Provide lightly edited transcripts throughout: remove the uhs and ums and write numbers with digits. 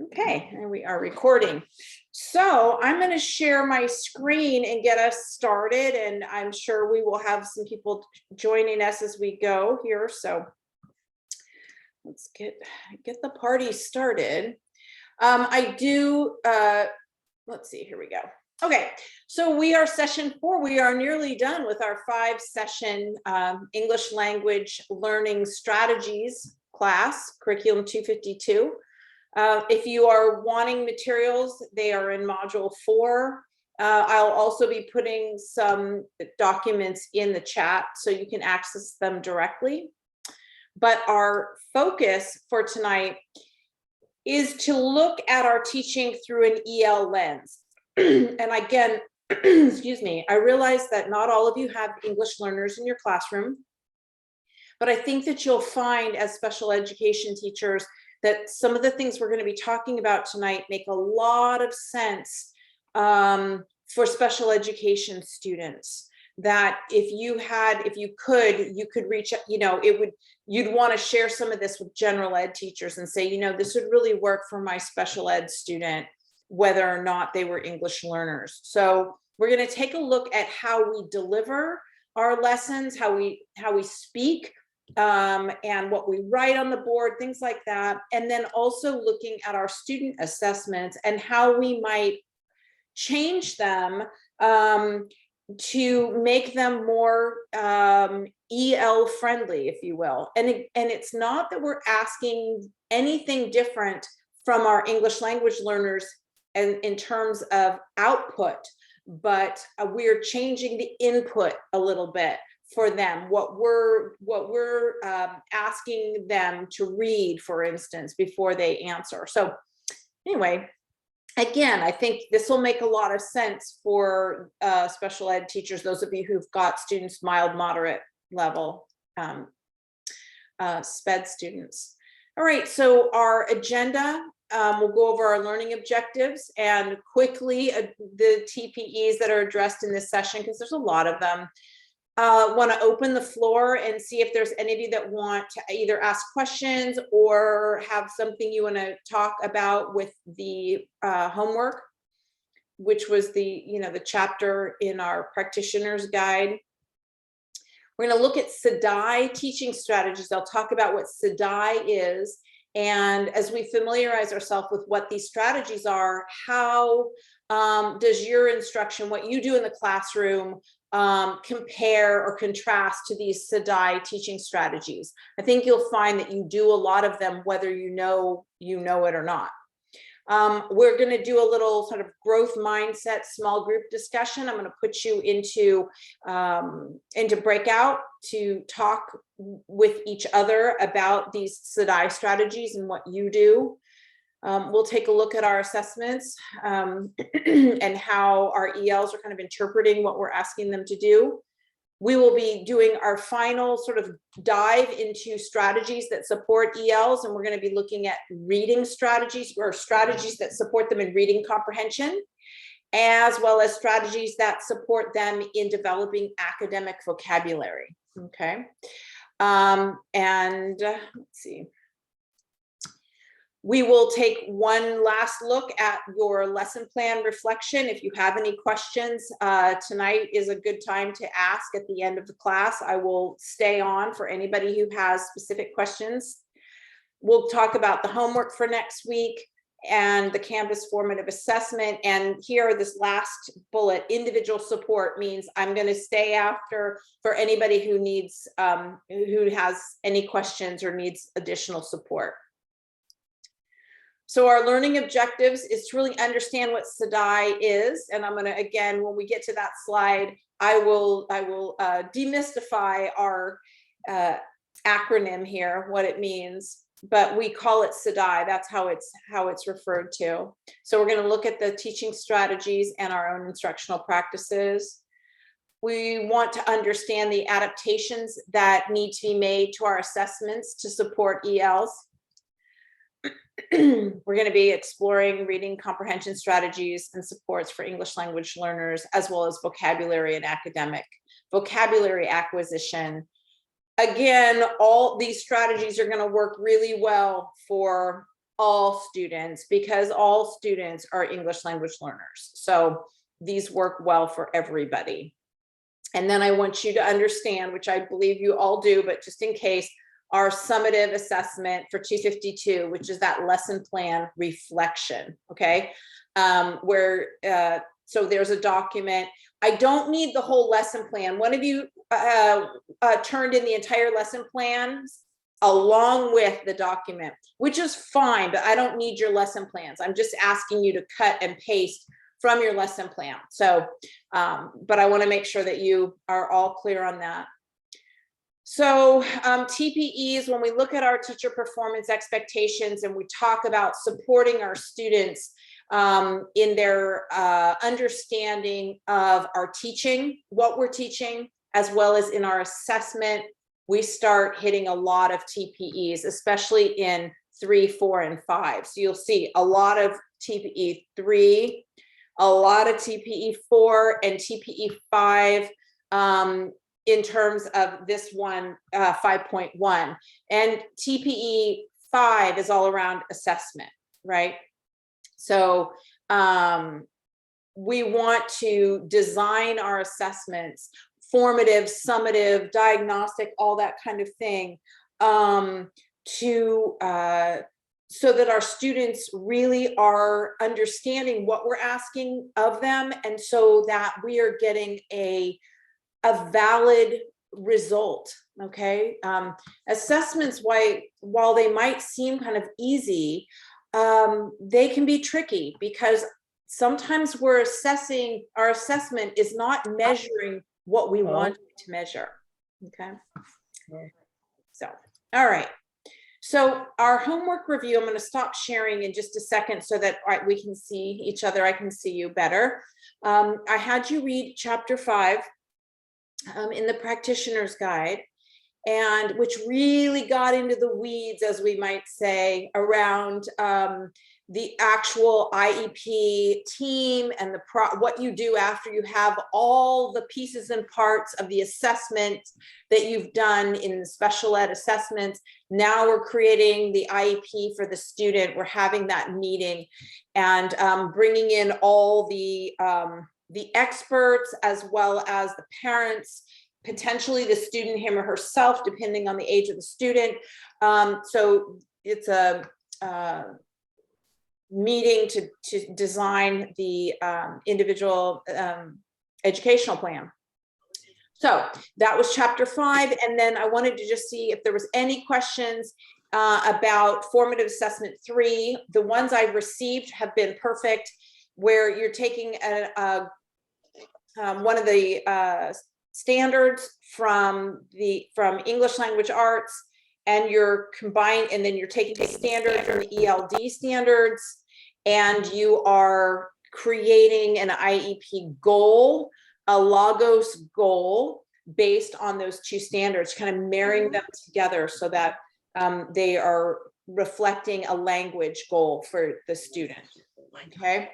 Okay, and we are recording. So I'm going to share my screen and get us started, and I'm sure we will have some people joining us as we go here. So let's get the party started. Let's see, here we go. Okay, so we are session 4. We are nearly done with our 5-session English language learning strategies class, curriculum 252. If you are wanting materials, they are in module 4. I'll also be putting some documents in the chat so you can access them directly. But our focus for tonight is to look at our teaching through an EL lens. And again, excuse me, I realize that not all of you have English learners in your classroom, but I think that you'll find as special education teachers that some of the things we're going to be talking about tonight make a lot of sense for special education students. That if you could reach, you'd want to share some of this with general ed teachers and say, this would really work for my special ed student, whether or not they were English learners. So we're going to take a look at how we deliver our lessons, how we speak, and what we write on the board, things like that. And then also looking at our student assessments and how we might change them to make them more EL friendly, if you will. And it's not that we're asking anything different from our English language learners in terms of output, but we're changing the input a little bit for them, what we're asking them to read, for instance, before they answer. So anyway, again, I think this will make a lot of sense for special ed teachers, those of you who've got students mild, moderate level, SPED students. All right, so our agenda, we'll go over our learning objectives and quickly the TPEs that are addressed in this session, because there's a lot of them. Want to open the floor and see if there's any of you that want to either ask questions or have something you want to talk about with the homework, which was the chapter in our practitioner's guide. We're going to look at CDI teaching strategies. I'll talk about what CDI is. And as we familiarize ourselves with what these strategies are, how does your instruction, what you do in the classroom, compare or contrast to these CDI teaching strategies? I think you'll find that you do a lot of them, whether you know it or not. We're going to do a little sort of growth mindset small group discussion. I'm going to put you into breakout to talk with each other about these CDI strategies and what you do. We'll take a look at our assessments and how our ELs are kind of interpreting what we're asking them to do. We will be doing our final sort of dive into strategies that support ELs, and we're going to be looking at reading strategies or strategies that support them in reading comprehension, as well as strategies that support them in developing academic vocabulary. Okay, let's see. We will take one last look at your lesson plan reflection. If you have any questions, tonight is a good time to ask at the end of the class. I will stay on for anybody who has specific questions. We'll talk about the homework for next week and the Canvas formative assessment. And here, this last bullet, individual support, means I'm going to stay after for anybody who needs, who has any questions or needs additional support. So our learning objectives is to really understand what CDI is. And I'm going to, again, when we get to that slide, I will demystify our acronym here, what it means, but we call it CDI. That's how it's referred to. So we're going to look at the teaching strategies and our own instructional practices. We want to understand the adaptations that need to be made to our assessments to support ELs. We're going to be exploring reading comprehension strategies and supports for English language learners, as well as vocabulary and academic vocabulary acquisition. Again, all these strategies are going to work really well for all students, because all students are English language learners. So these work well for everybody. And then I want you to understand, which I believe you all do, but just in case, our summative assessment for 252, which is that lesson plan reflection, okay? So there's a document. I don't need the whole lesson plan. One of you turned in the entire lesson plans along with the document, which is fine, but I don't need your lesson plans. I'm just asking you to cut and paste from your lesson plan. So, but I want to make sure that you are all clear on that. So TPEs, when we look at our teacher performance expectations and we talk about supporting our students in their understanding of our teaching, what we're teaching, as well as in our assessment, we start hitting a lot of TPEs, especially in 3, 4, and 5. So you'll see a lot of TPE 3, a lot of TPE 4, and TPE 5 in terms of this one, 5.1. And TPE 5 is all around assessment, right? So we want to design our assessments, formative, summative, diagnostic, all that kind of thing, so that our students really are understanding what we're asking of them, and so that we are getting a valid result, okay? Assessments, while they might seem kind of easy, they can be tricky because sometimes we're assessing, our assessment is not measuring what we want it to measure, okay? So, all right. So our homework review, I'm going to stop sharing in just a second so that we can see each other, I can see you better. I had you read chapter 5 in the practitioner's guide, and which really got into the weeds, as we might say, around the actual IEP team and what you do after you have all the pieces and parts of the assessment that you've done in the special ed assessments. Now we're creating the IEP for the student. We're having that meeting and bringing in all the experts, as well as the parents, potentially the student, him or herself, depending on the age of the student. So it's a meeting to design the individual educational plan. So that was chapter 5. And then I wanted to just see if there was any questions about formative assessment 3. The ones I've received have been perfect, where you're taking one of the standards from English language arts, and you're and then you're taking the standard from the ELD standards, and you are creating an IEP goal, a Lagos goal based on those 2 standards, kind of marrying them together so that they are reflecting a language goal for the student, okay?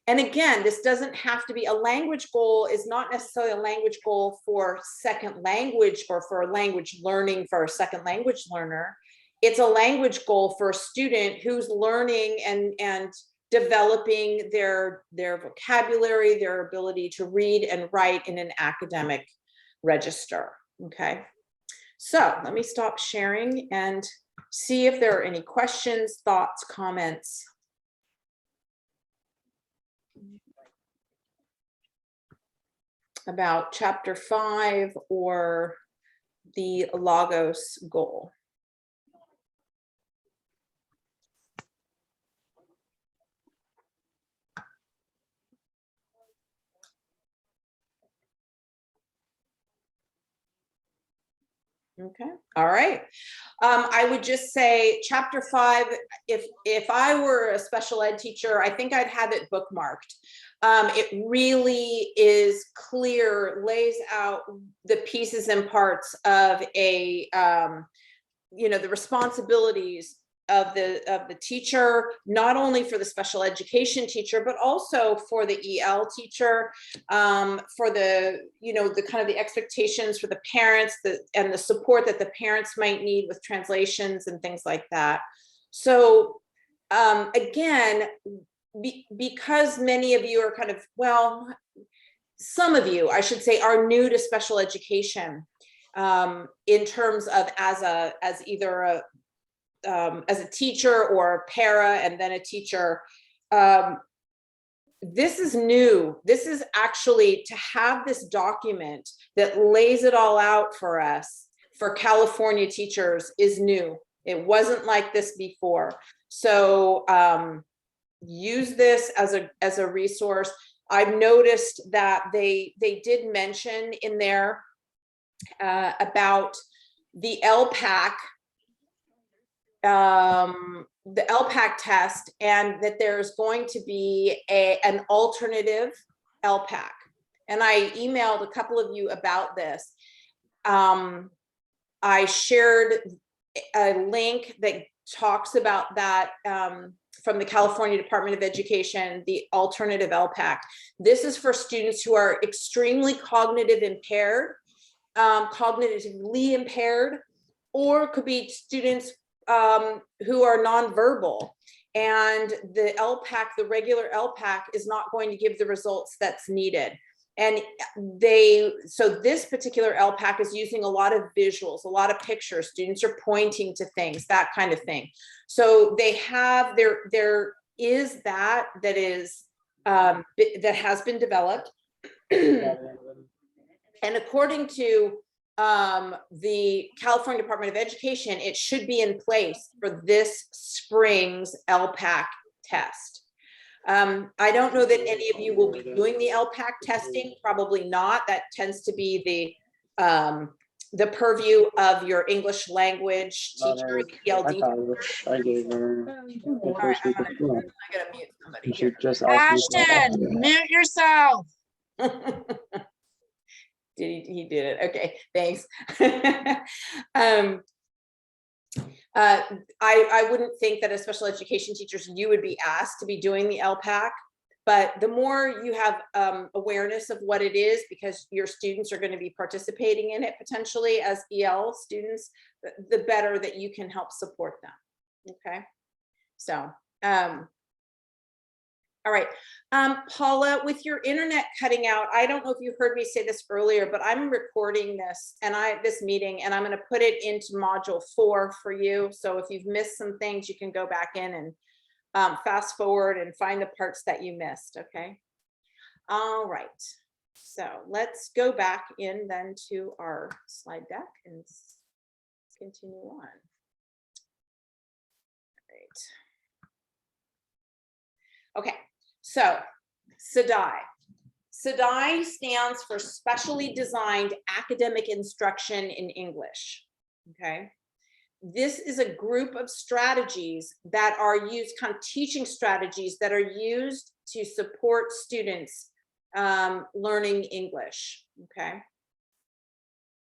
And again, this doesn't have to be a language goal, is not necessarily a language goal for second language or for language learning for a second language learner. It's a language goal for a student who's learning and developing their vocabulary, their ability to read and write in an academic register, okay? So let me stop sharing and see if there are any questions, thoughts, comments. About chapter 5 or the Lagos goal. Okay, all right. I would just say chapter 5, if I were a special ed teacher, I think I'd have it bookmarked. It really is clear, lays out the pieces and parts of a, the responsibilities of the teacher, not only for the special education teacher, but also for the EL teacher, for the, the kind of the expectations for the parents, and the support that the parents might need with translations and things like that. So again, because many of you are kind of, well, some of you, I should say, are new to special education in terms of as either as a teacher or a para and then a teacher. This is new. This is actually to have this document that lays it all out for us for California teachers is new. It wasn't like this before. So use this as a resource. I've noticed that they did mention in there about the LPAC, test, and that there's going to be an alternative LPAC. And I emailed a couple of you about this. I shared a link that talks about that from the California Department of Education, the alternative LPAC. This is for students who are extremely cognitively impaired, or could be students who are nonverbal, and the LPAC, the regular LPAC, is not going to give the results that's needed. And so this particular LPAC is using a lot of visuals, a lot of pictures. Students are pointing to things, that kind of thing. So they have, there is that is, that has been developed. And according to the California Department of Education, it should be in place for this spring's LPAC test. I don't know that any of you will be doing the LPAC testing, probably not. That tends to be the purview of your English language teacher, the ELD. I gave her. Right, I gotta mute somebody here. Ashton, mute yourself. He did it. Okay, thanks. I wouldn't think that as special education teachers, you would be asked to be doing the LPAC, but the more you have awareness of what it is, because your students are going to be participating in it potentially as EL students, the better that you can help support them. Okay, so all right, Paula, with your internet cutting out, I don't know if you heard me say this earlier, but I'm recording this this meeting, and I'm going to put it into module 4 for you. So if you've missed some things, you can go back in and fast forward and find the parts that you missed. Okay. All right. So let's go back in then to our slide deck and continue on. All right. Okay. So SEDI. SEDI stands for Specially Designed Academic Instruction in English. Okay. This is a group of strategies that are used, kind of teaching strategies that are used to support students learning English. Okay.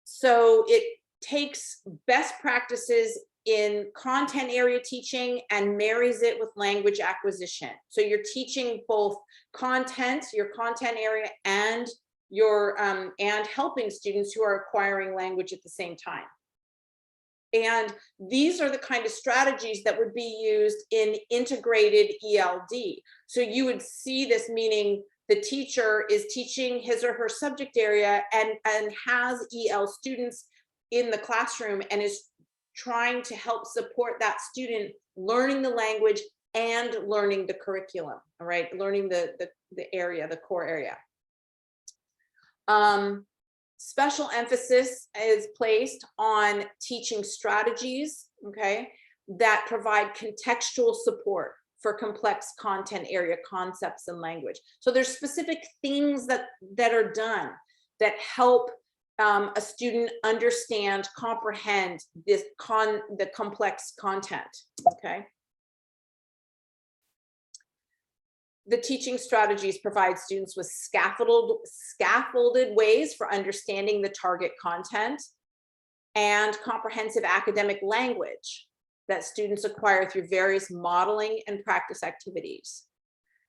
So it takes best practices in content area teaching and marries it with language acquisition. So you're teaching both content, your content area, and your and helping students who are acquiring language at the same time. And these are the kind of strategies that would be used in integrated ELD. So you would see this, meaning the teacher is teaching his or her subject area and has EL students in the classroom and is trying to help support that student learning the language and learning the curriculum, all right, learning the area, the core area. Special emphasis is placed on teaching strategies, okay, that provide contextual support for complex content area concepts and language. So there's specific things that are done that help a student understand, comprehend the complex content, okay? The teaching strategies provide students with scaffolded ways for understanding the target content and comprehensive academic language that students acquire through various modeling and practice activities.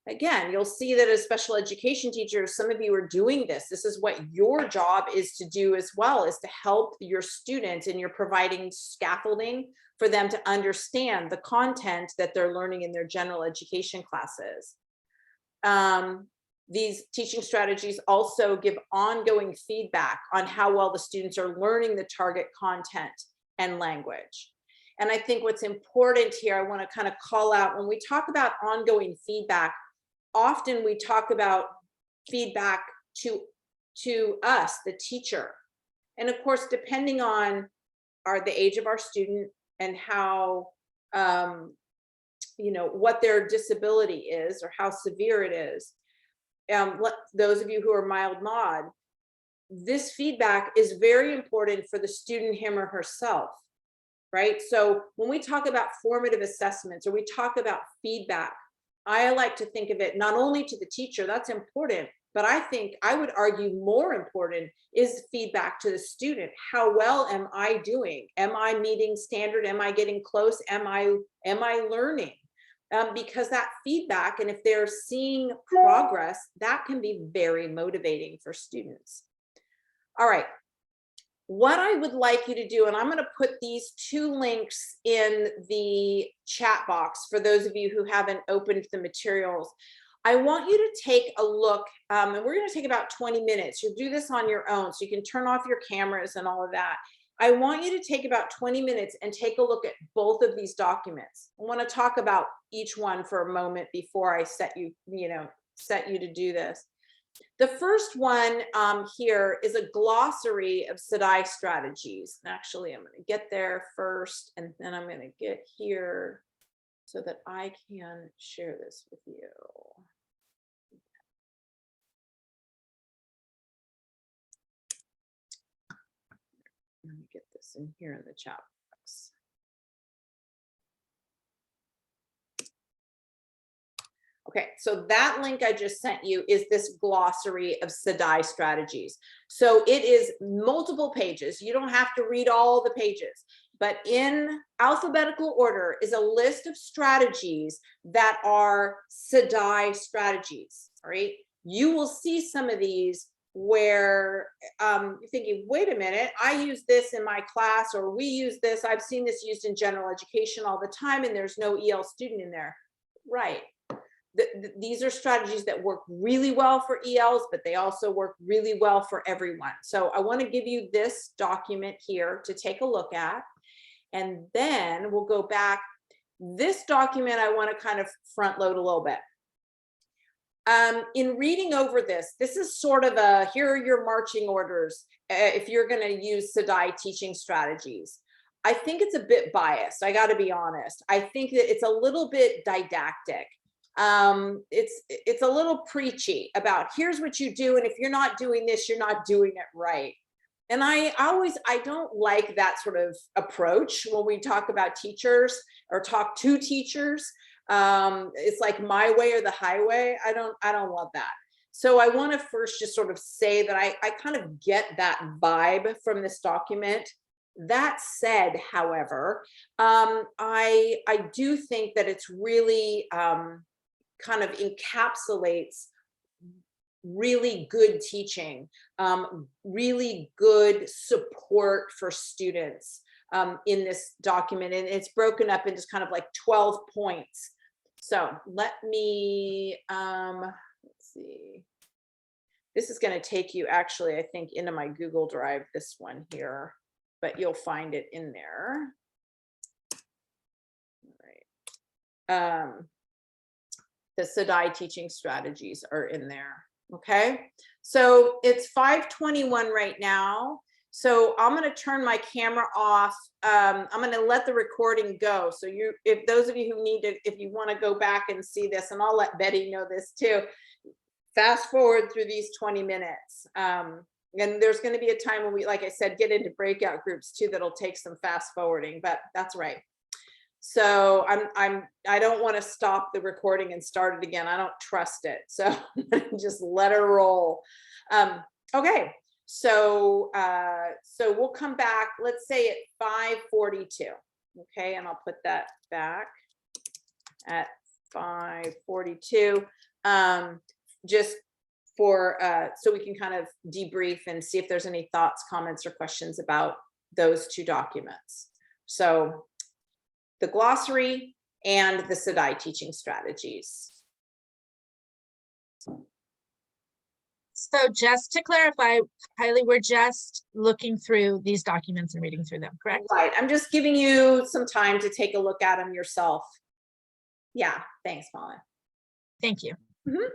Again, you'll see that as special education teachers, some of you are doing this. This is what your job is to do as well, is to help your students, and you're providing scaffolding for them to understand the content that they're learning in their general education classes. These teaching strategies also give ongoing feedback on how well the students are learning the target content and language. And I think what's important here, I want to kind of call out, when we talk about ongoing feedback, often we talk about feedback to us, the teacher. And of course, depending on the age of our student and how, you know, what their disability is or how severe it is. Those of you who are mild mod, this feedback is very important for the student, him or herself, right? So when we talk about formative assessments or we talk about feedback, I like to think of it not only to the teacher, that's important, but I think I would argue more important is feedback to the student. How well am I doing? Am I meeting standard? Am I getting close? Am I learning? Because that feedback, and if they're seeing progress, that can be very motivating for students. All right, what I would like you to do, and I'm going to put these 2 links in the chat box for those of you who haven't opened the materials. I want you to take a look, and we're going to take about 20 minutes. You'll do this on your own, so you can turn off your cameras and all of that. I want you to take about 20 minutes and take a look at both of these documents. I want to talk about each one for a moment before I set you to do this. The first one here is a glossary of SEDI strategies. Actually, I'm going to get there first, and then I'm going to get here so that I can share this with you. Let me get this in here in the chat box. Okay, so that link I just sent you is this glossary of SEDI strategies. So it is multiple pages. You don't have to read all the pages, but in alphabetical order is a list of strategies that are SEDI strategies, all right? You will see some of these where you're thinking, wait a minute, I use this in my class, or we use this. I've seen this used in general education all the time, and there's no EL student in there. Right. These are strategies that work really well for ELs, but they also work really well for everyone. So I want to give you this document here to take a look at, and then we'll go back. This document I want to kind of front load a little bit. In reading over this is sort of a, here are your marching orders if you're going to use SEDI teaching strategies. I think it's a bit biased. I got to be honest. I think that it's a little bit didactic. It's a little preachy about here's what you do, and if you're not doing this, you're not doing it right. And I don't like that sort of approach when we talk about teachers or talk to teachers. It's like my way or the highway. I don't love that. So I want to first just sort of say that I kind of get that vibe from this document. That said, however, I do think that it's really kind of encapsulates really good teaching, really good support for students in this document. And it's broken up into kind of like 12 points. So let me, let's see. This is going to take you actually, I think, into my Google Drive, this one here, but you'll find it in there. All right. The SEDI teaching strategies are in there. Okay. So it's 5:21 right now. So I'm going to turn my camera off. I'm going to let the recording go. So if those of you who need to, if you want to go back and see this, and I'll let Betty know this too, fast forward through these 20 minutes. And there's going to be a time when we, like I said, get into breakout groups too, that'll take some fast forwarding, but that's right. So I don't want to stop the recording and start it again. I don't trust it. So just let her roll. Okay. So we'll come back, let's say at 5:42. Okay. And I'll put that back at 5:42. just for, so we can kind of debrief and see if there's any thoughts, comments, or questions about those two documents. So the glossary and the SEDI teaching strategies. So just to clarify, Kylie, we're just looking through these documents and reading through them, correct? Right, I'm just giving you some time to take a look at them yourself. Yeah, thanks, Molly. Thank you. Mhm.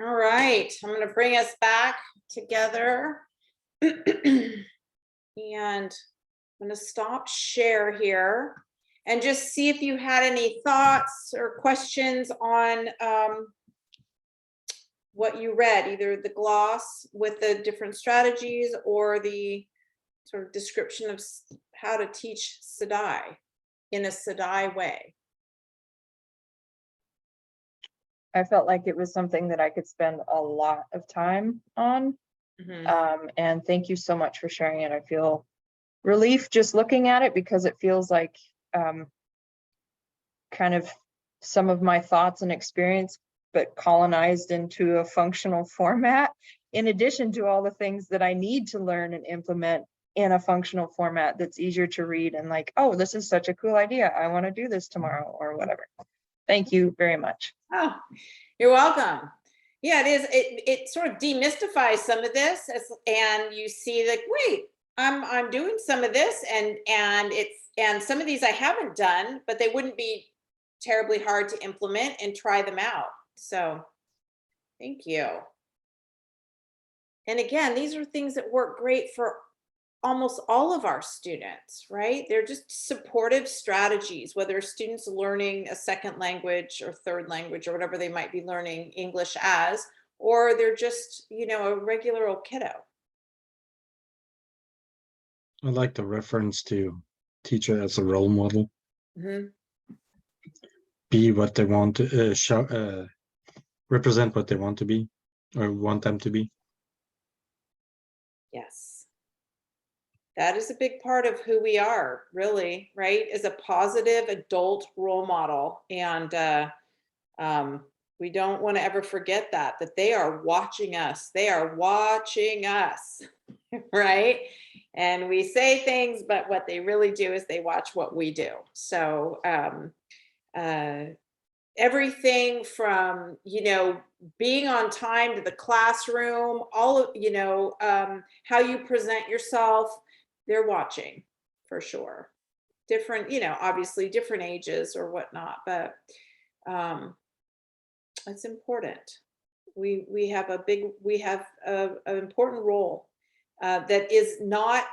All right, I'm going to bring us back together. And I'm going to stop share here and just see if you had any thoughts or questions on what you read, either the gloss with the different strategies or the sort of description of how to teach SEDI in a SEDI way. I felt like it was something that I could spend a lot of time on. And thank you so much for sharing it. I feel relief just looking at it, because it feels like kind of some of my thoughts and experience, but colonized into a functional format, in addition to all the things that I need to learn and implement in a functional format that's easier to read and like, oh, this is such a cool idea. I want to do this tomorrow or whatever. Thank you very much. Oh, you're welcome. Yeah, it is. It sort of demystifies some of this, and you see like, wait, I'm doing some of this, and some of these I haven't done, but they wouldn't be terribly hard to implement and try them out. So, thank you. And again, these are things that work great for almost all of our students, right? They're just supportive strategies, whether students learning a second language or third language or whatever they might be learning English as, or they're just, you know, a regular old kiddo. I like the reference to teacher as a role model. Be what they want to show, represent what they want to be or want them to be. Yes. That is a big part of who we are, really, right? Is a positive adult role model. And we don't want to ever forget that they are watching us. They are watching us, right? And we say things, but what they really do is they watch what we do. So everything from, you know, being on time to the classroom, all of, you know, how you present yourself, they're watching for sure. Different, you know, obviously different ages or whatnot, but it's important. We have an important role that's not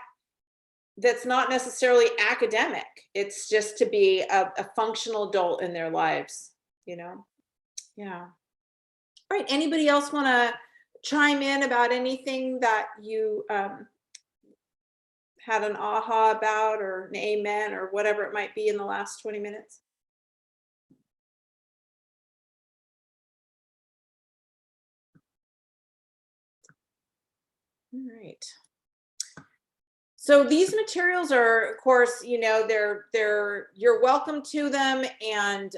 necessarily academic. It's just to be a functional adult in their lives, you know? Yeah. All right, anybody else want to chime in about anything that you had an aha about, or an amen, or whatever it might be in the last 20 minutes? All right. So these materials are, of course, you know, you're welcome to them, and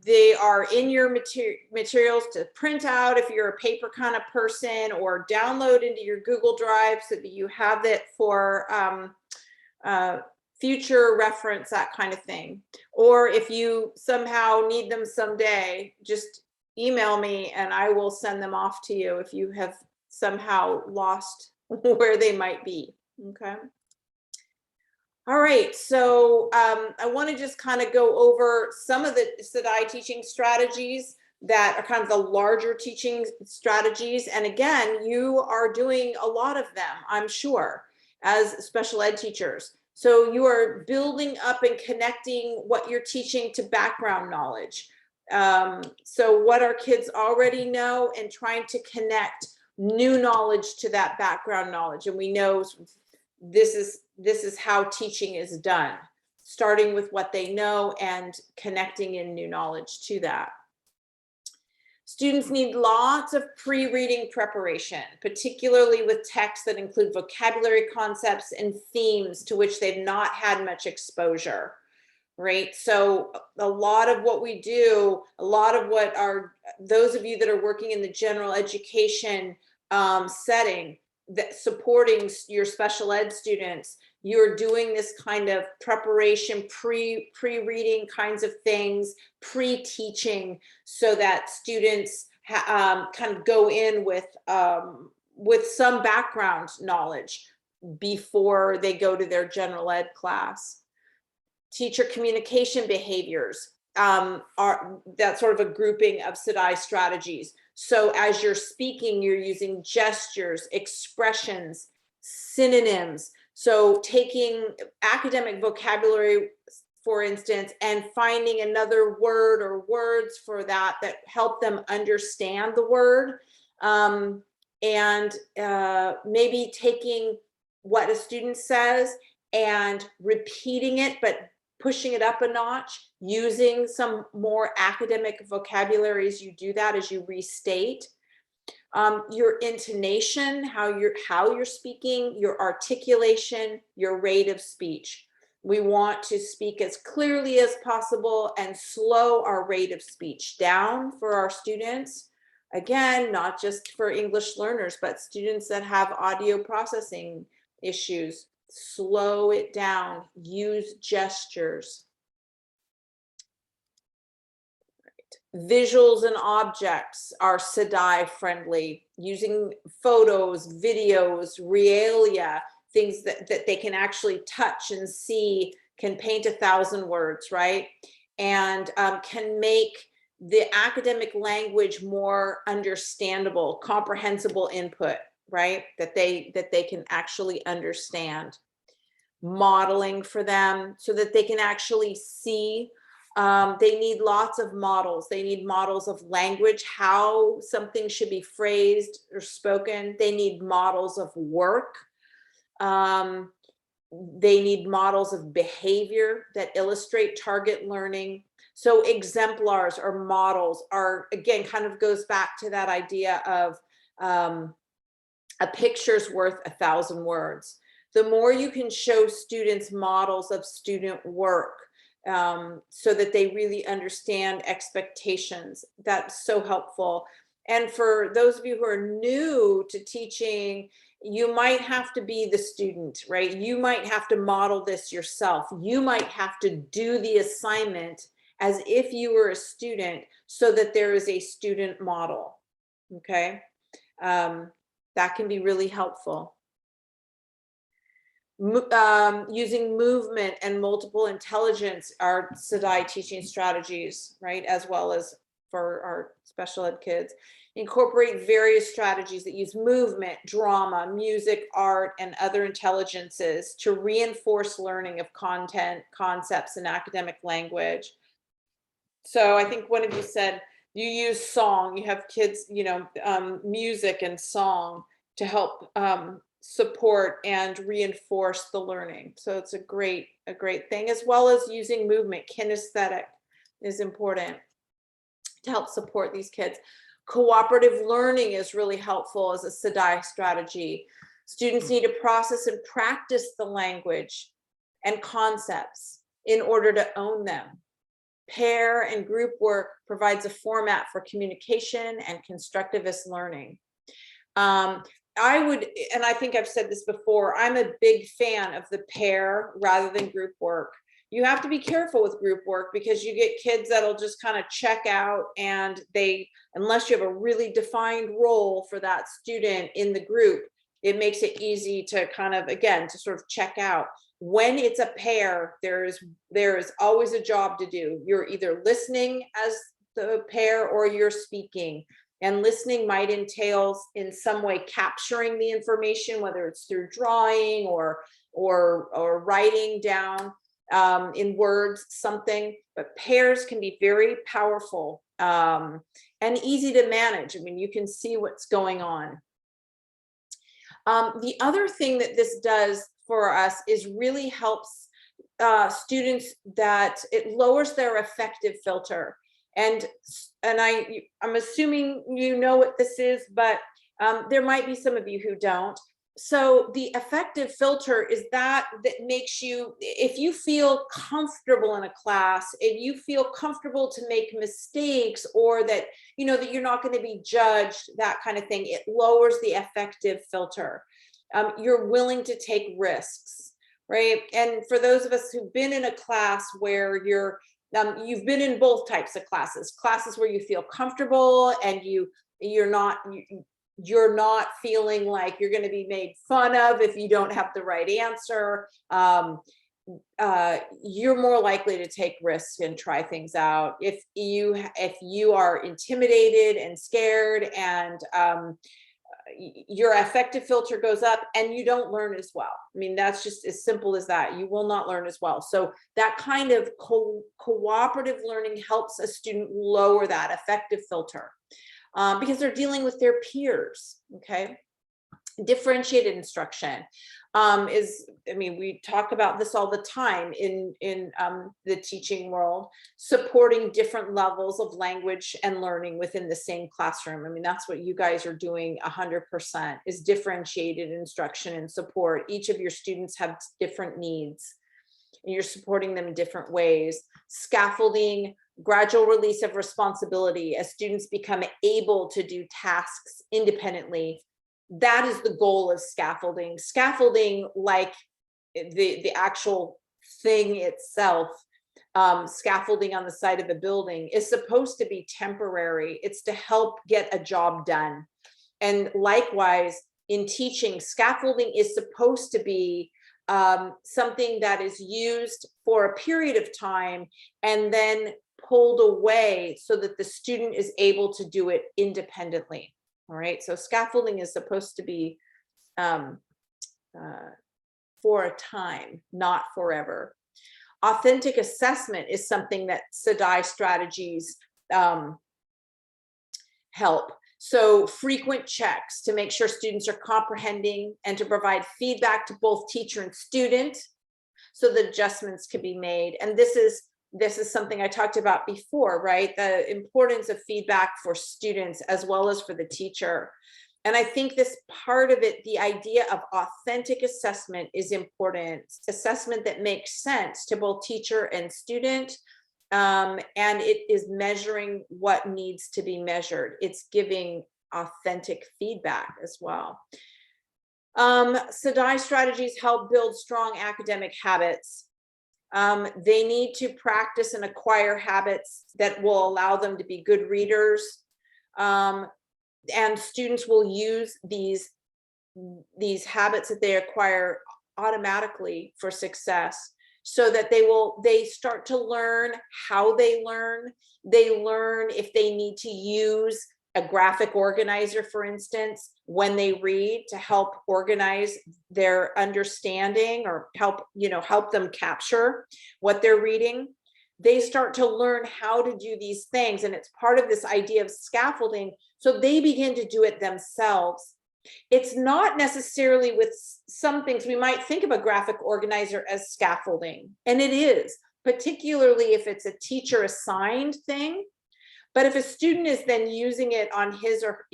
they are in your materials to print out if you're a paper kind of person, or download into your Google Drive so that you have it for future reference, that kind of thing. Or if you somehow need them someday, just email me and I will send them off to you if you have somehow lost where they might be. Okay. All right. So I want to just kind of go over some of the SEDI teaching strategies that are kind of the larger teaching strategies. And again, you are doing a lot of them, I'm sure, as special ed teachers. So you are building up and connecting what you're teaching to background knowledge. So what our kids already know, and trying to connect new knowledge to that background knowledge. And we know this is how teaching is done, starting with what they know and connecting in new knowledge to that. Students need lots of pre-reading preparation, particularly with texts that include vocabulary concepts and themes to which they've not had much exposure, right? So a lot of what we do, a lot of what those of you that are working in the general education setting, that supporting your special ed students, you're doing this kind of preparation, pre-reading kinds of things, pre-teaching, so that students kind of go in with some background knowledge before they go to their general ed class. Teacher communication behaviors that's sort of a grouping of SEDI strategies. So as you're speaking, you're using gestures, expressions, synonyms. So taking academic vocabulary for instance, and finding another word or words for that help them understand the word. And maybe taking what a student says and repeating it, but pushing it up a notch, using some more academic vocabulary as you do that, as you restate. Your intonation, how you're speaking, your articulation, your rate of speech. We want to speak as clearly as possible and slow our rate of speech down for our students. Again, not just for English learners, but students that have audio processing issues. Slow it down, use gestures. Visuals and objects are SEDI friendly, using photos, videos, realia, things that they can actually touch and see, can paint 1,000 words, right? And can make the academic language more understandable, comprehensible input, right? That they can actually understand. Modeling for them so that they can actually see. They need lots of models. They need models of language, how something should be phrased or spoken. They need models of work. They need models of behavior that illustrate target learning. So exemplars or models are, again, kind of goes back to that idea of a picture's worth 1,000 words. The more you can show students models of student work, so that they really understand expectations, that's so helpful. And for those of you who are new to teaching, you might have to be the student, right? You might have to model this yourself. You might have to do the assignment as if you were a student so that there is a student model, okay? That can be really helpful. Using movement and multiple intelligence are SEDI teaching strategies, right? As well as for our special ed kids. Incorporate various strategies that use movement, drama, music, art, and other intelligences to reinforce learning of content, concepts, and academic language. So I think one of you said you use song, you have kids, you know, music and song to help support and reinforce the learning. So it's a great thing, as well as using movement. Kinesthetic is important to help support these kids. Cooperative learning is really helpful as a SEDI strategy. Students need to process and practice the language and concepts in order to own them. Pair and group work provides a format for communication and constructivist learning. I would, and I think I've said this before, I'm a big fan of the pair rather than group work. You have to be careful with group work because you get kids that'll just kind of check out, and they, unless you have a really defined role for that student in the group, it makes it easy to kind of, again, to sort of check out. When it's a pair, there is always a job to do. You're either listening as the pair or you're speaking. And listening might entail in some way capturing the information, whether it's through drawing or writing down in words something. But pairs can be very powerful and easy to manage. I mean, you can see what's going on. The other thing that this does for us is really helps students, that it lowers their affective filter. And I'm assuming you know what this is, but there might be some of you who don't. So the affective filter is that makes you, if you feel comfortable in a class, if you feel comfortable to make mistakes, or that, you know, that you're not going to be judged, that kind of thing, it lowers the affective filter. You're willing to take risks, right? And for those of us who've been in a class where you've been in both types of classes where you feel comfortable and you're not feeling like you're going to be made fun of if you don't have the right answer. You're more likely to take risks and try things out. If you are intimidated and scared and your affective filter goes up and you don't learn as well. I mean, that's just as simple as that. You will not learn as well. So that kind of cooperative learning helps a student lower that affective filter because they're dealing with their peers, okay? Differentiated instruction is, I mean, we talk about this all the time in the teaching world, supporting different levels of language and learning within the same classroom. I mean, that's what you guys are doing 100%, is differentiated instruction and support. Each of your students have different needs and you're supporting them in different ways. Scaffolding, gradual release of responsibility as students become able to do tasks independently. That is the goal of scaffolding. Scaffolding, like the actual thing itself, scaffolding on the side of a building, is supposed to be temporary. It's to help get a job done. And likewise, in teaching, scaffolding is supposed to be something that is used for a period of time and then pulled away so that the student is able to do it independently. All right, so scaffolding is supposed to be for a time, not forever. Authentic assessment is something that SEDI strategies help. So frequent checks to make sure students are comprehending and to provide feedback to both teacher and student so that adjustments can be made. And this is something I talked about before, right? The importance of feedback for students as well as for the teacher. And I think this part of it, the idea of authentic assessment, is important. Assessment that makes sense to both teacher and student. And it is measuring what needs to be measured. It's giving authentic feedback as well. SEDI strategies help build strong academic habits. They need to practice and acquire habits that will allow them to be good readers. And students will use these habits that they acquire automatically for success, so that they start to learn how they learn. They learn if they need to use a graphic organizer, for instance, when they read, to help organize their understanding or help them capture what they're reading. They start to learn how to do these things. And it's part of this idea of scaffolding. So they begin to do it themselves. It's not necessarily with some things. We might think of a graphic organizer as scaffolding, and it is, particularly if it's a teacher assigned thing. But if a student is then using it on his or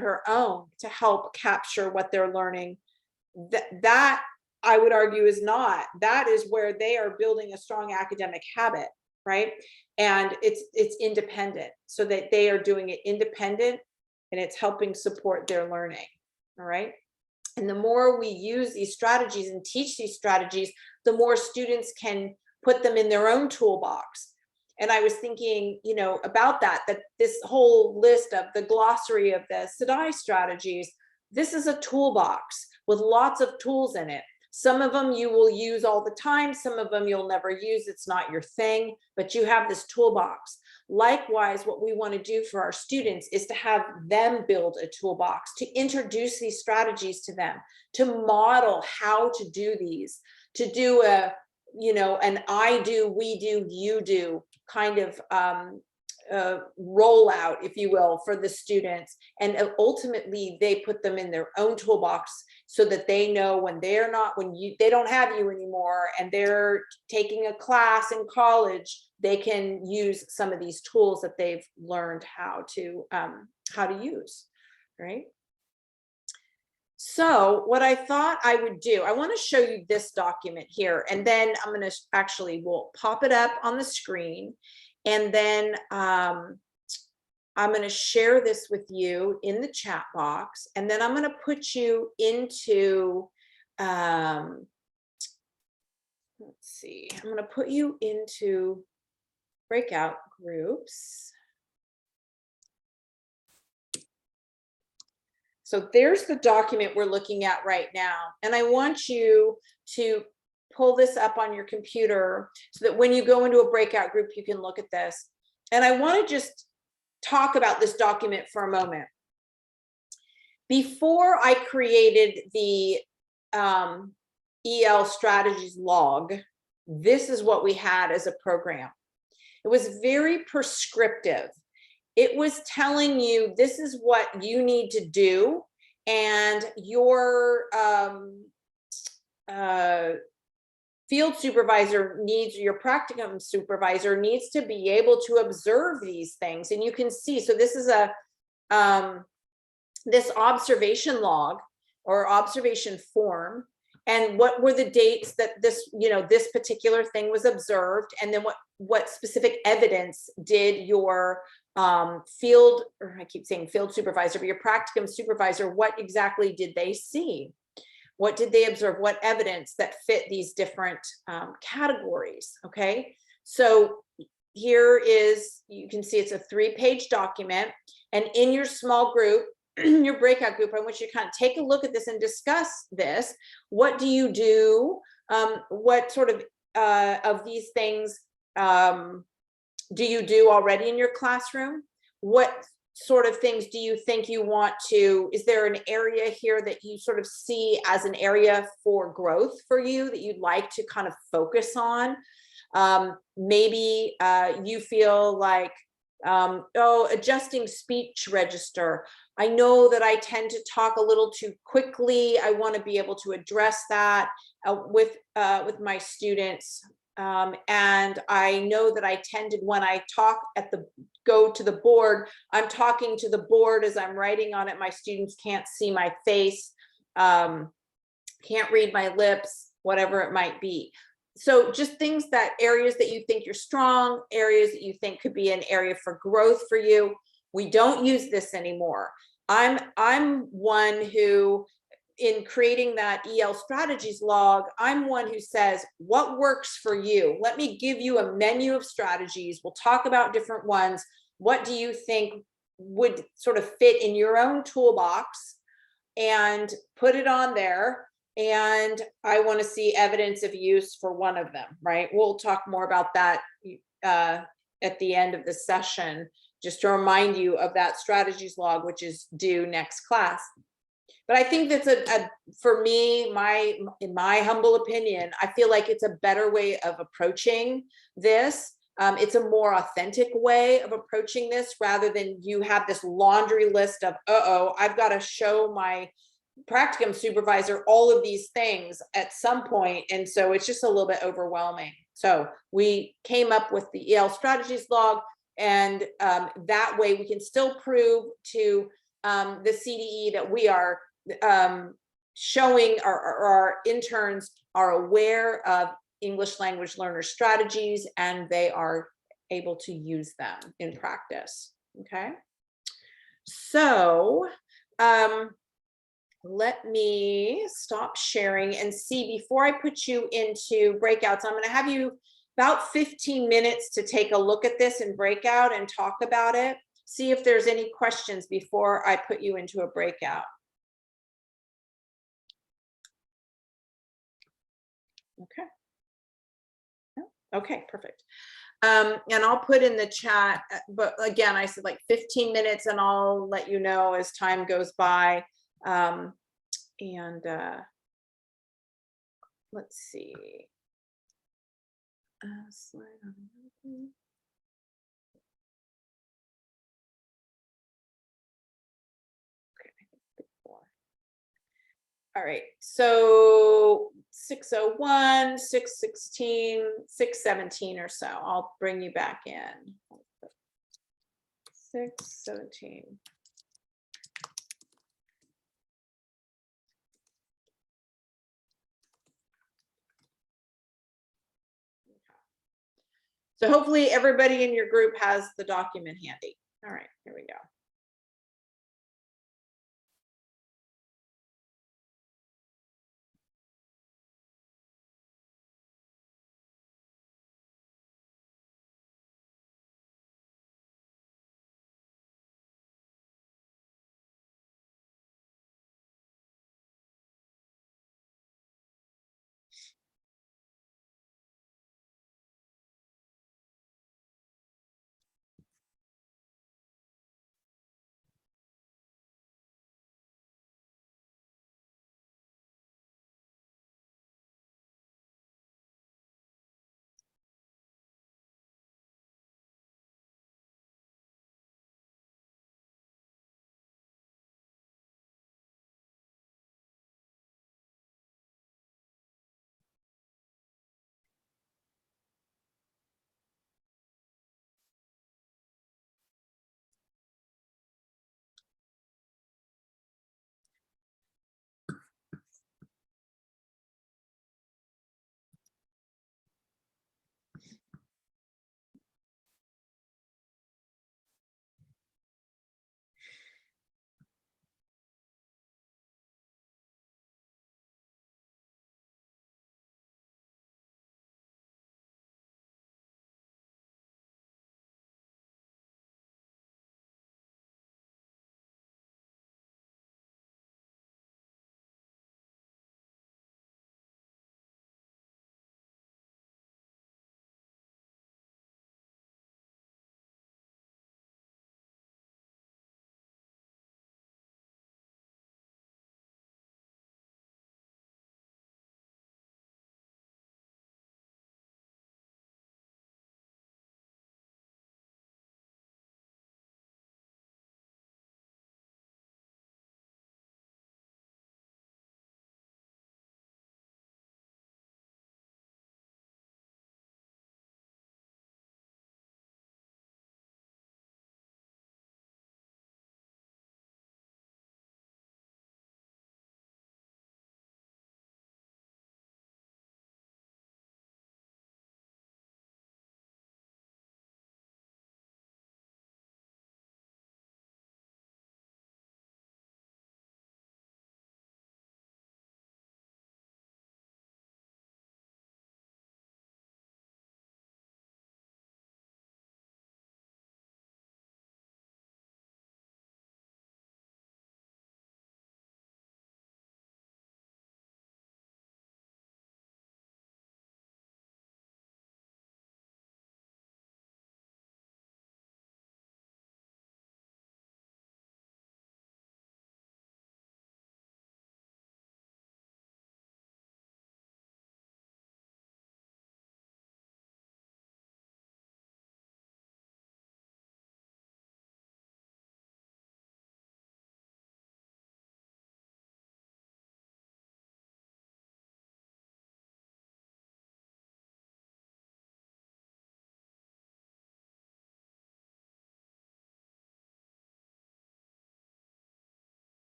her own to help capture what they're learning, that I would argue is not. That is where they are building a strong academic habit, right? And it's independent, so that they are doing it independent and it's helping support their learning. All right. And the more we use these strategies and teach these strategies, the more students can put them in their own toolbox. And I was thinking, about that this whole list of the glossary of the SEDI strategies, this is a toolbox with lots of tools in it. Some of them you will use all the time. Some of them you'll never use. It's not your thing, but you have this toolbox. Likewise, what we want to do for our students is to have them build a toolbox, to introduce these strategies to them, to model how to do these, to do an I do, we do, you do kind of rollout, if you will, for the students. And ultimately they put them in their own toolbox so that they know when they don't have you anymore and they're taking a class in college, they can use some of these tools that they've learned how to use, right? So what I thought I would do, I want to show you this document here, and then I'm going to we'll pop it up on the screen, and then I'm going to share this with you in the chat box, and then I'm going to put you into, let's see, I'm going to put you into breakout groups. So there's the document we're looking at right now. And I want you to pull this up on your computer so that when you go into a breakout group, you can look at this. And I want to just talk about this document for a moment. before I created the EL strategies log, this is what we had as a program. It was very prescriptive. It was telling you this is what you need to do, and your field supervisor needs, your practicum supervisor needs to be able to observe these things. And you can see, so this is a this observation log or observation form, and what were the dates that this, you know, this particular thing was observed, and then what specific evidence did your field, or I keep saying field supervisor, but your practicum supervisor, what exactly did they see? What did they observe? What evidence that fit these different categories? Okay, so here is, you can see it's a 3-page document, and in your small group, your breakout group, I want you to kind of take a look at this and discuss this. What do you do? What sort of these things do you do already in your classroom? What sort of things do you think you want to, is there an area here that you sort of see as an area for growth for you that you'd like to kind of focus on? Maybe you feel like, oh, adjusting speech register. I know that I tend to talk a little too quickly. I want to be able to address that with my students. And I know that I tended, when I talk go to the board, I'm talking to the board as I'm writing on it. My students can't see my face, can't read my lips, whatever it might be. So just things, that areas that you think you're strong, areas that you think could be an area for growth for you. We don't use this anymore. I'm one who, in creating that EL strategies log, I'm one who says, what works for you? Let me give you a menu of strategies. We'll talk about different ones. What do you think would sort of fit in your own toolbox, and put it on there. And I want to see evidence of use for one of them, right? We'll talk more about that at the end of the session, just to remind you of that strategies log, which is due next class. But I think that's for me, in my humble opinion, I feel like it's a better way of approaching this. It's a more authentic way of approaching this, rather than you have this laundry list of, I've got to show my practicum supervisor all of these things at some point. And so it's just a little bit overwhelming. So we came up with the EL strategies log, and that way we can still prove to the CDE that we are showing our interns are aware of English language learner strategies, and they are able to use them in practice. Okay, so let me stop sharing and see, before I put you into breakouts, I'm going to have you about 15 minutes to take a look at this in breakout and talk about it. See if there's any questions before I put you into a breakout. Okay. Okay, perfect. And I'll put in the chat, but again, I said like 15 minutes, and I'll let you know as time goes by. Let's see. Slide on. All right, so 601, 616, 617 or so. I'll bring you back in. 617. So hopefully everybody in your group has the document handy. All right, here we go.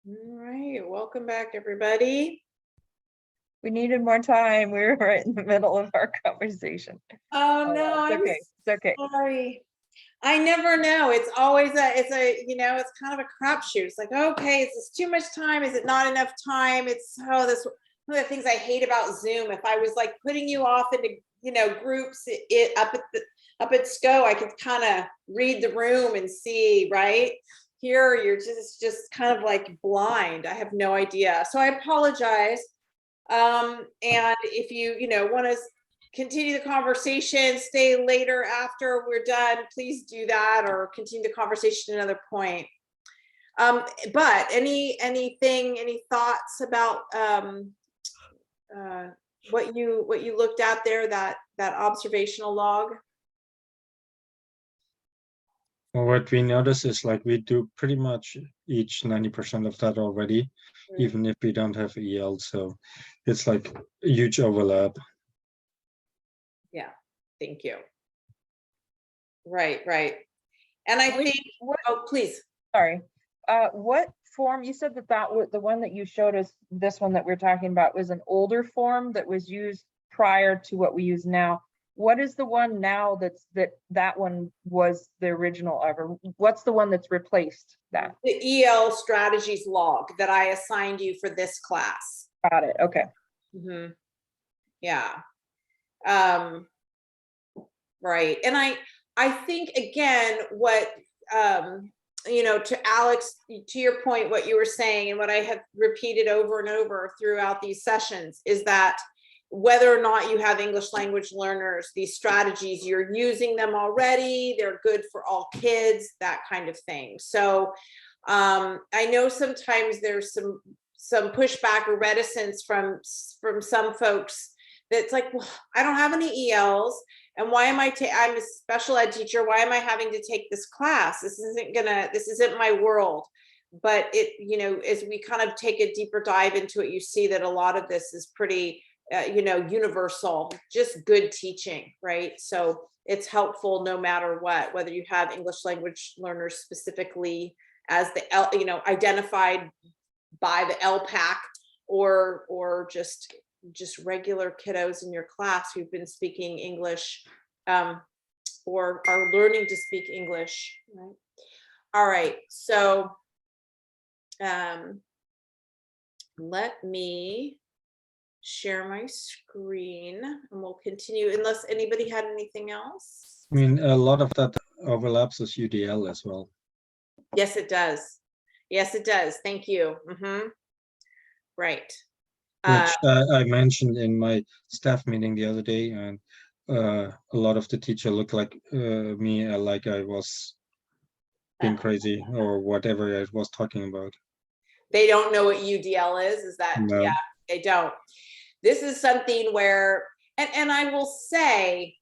All right, welcome back, everybody. We needed more time. We were right in the middle of our conversation. Oh, Oh, no, it's I'm okay. It's okay. sorry. I never know. It's always it's kind of a crapshoot. It's like, okay, is this too much time? Is it not enough time? It's, this one of the things I hate about Zoom. If I was like putting you off into, groups up at SCO, I could kind of read the room and see, right? Here, you're just kind of like blind. I have no idea. So I apologize. And if you, want to continue the conversation, stay later after we're done, please do that, or continue the conversation at another point. But any thoughts about what you looked at there, that observational log? Well, what we notice is like we do pretty much each 90% of that already, even if we don't have EL. So it's like a huge overlap. Yeah, thank you. Right. And I think, oh, please. Sorry. What form, you said that was the one that you showed us, this one that we're talking about was an older form that was used prior to what we use now. What is the one now that one was the original ever? What's the one that's replaced that? The EL strategies log that I assigned you for this class. Got it. Okay. Mm-hmm. Yeah. Right. And I think, again, what, to Alex, to your point, what you were saying and what I have repeated over and over throughout these sessions is that whether or not you have English language learners, these strategies, you're using them already, they're good for all kids, that kind of thing. So I know sometimes there's some pushback or reticence from some folks that's like, well, I don't have any ELs. And why am I'm a special ed teacher. Why am I having to take this class? This isn't my world. But it, as we kind of take a deeper dive into it, you see that a lot of this is pretty, universal, just good teaching, right? So it's helpful no matter what, whether you have English language learners specifically as the identified by the LPAC or just regular kiddos in your class who've been speaking English or are learning to speak English, right? All right, so let me share my screen and we'll continue unless anybody had anything else. I mean, a lot of that overlaps with UDL as well. Yes, it does. Yes, it does. Thank you. Right. Which I mentioned in my staff meeting the other day, and a lot of the teacher looked like me, like I was being crazy or whatever I was talking about. They don't know what UDL is. Is that? No. Yeah, they don't. This is something where, and I will say,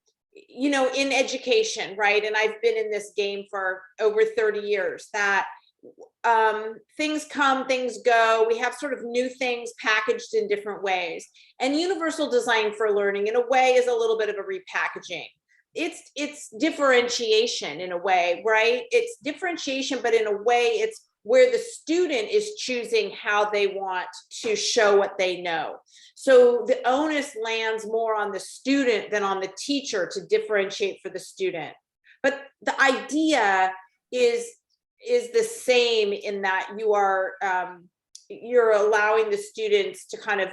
in education, right? And I've been in this game for over 30 years, that things come, things go. We have sort of new things packaged in different ways. And universal design for learning, in a way, is a little bit of a repackaging. It's differentiation in a way, right? It's differentiation, but in a way, it's where the student is choosing how they want to show what they know. So the onus lands more on the student than on the teacher to differentiate for the student. But the idea is the same in that you are you're allowing the students to kind of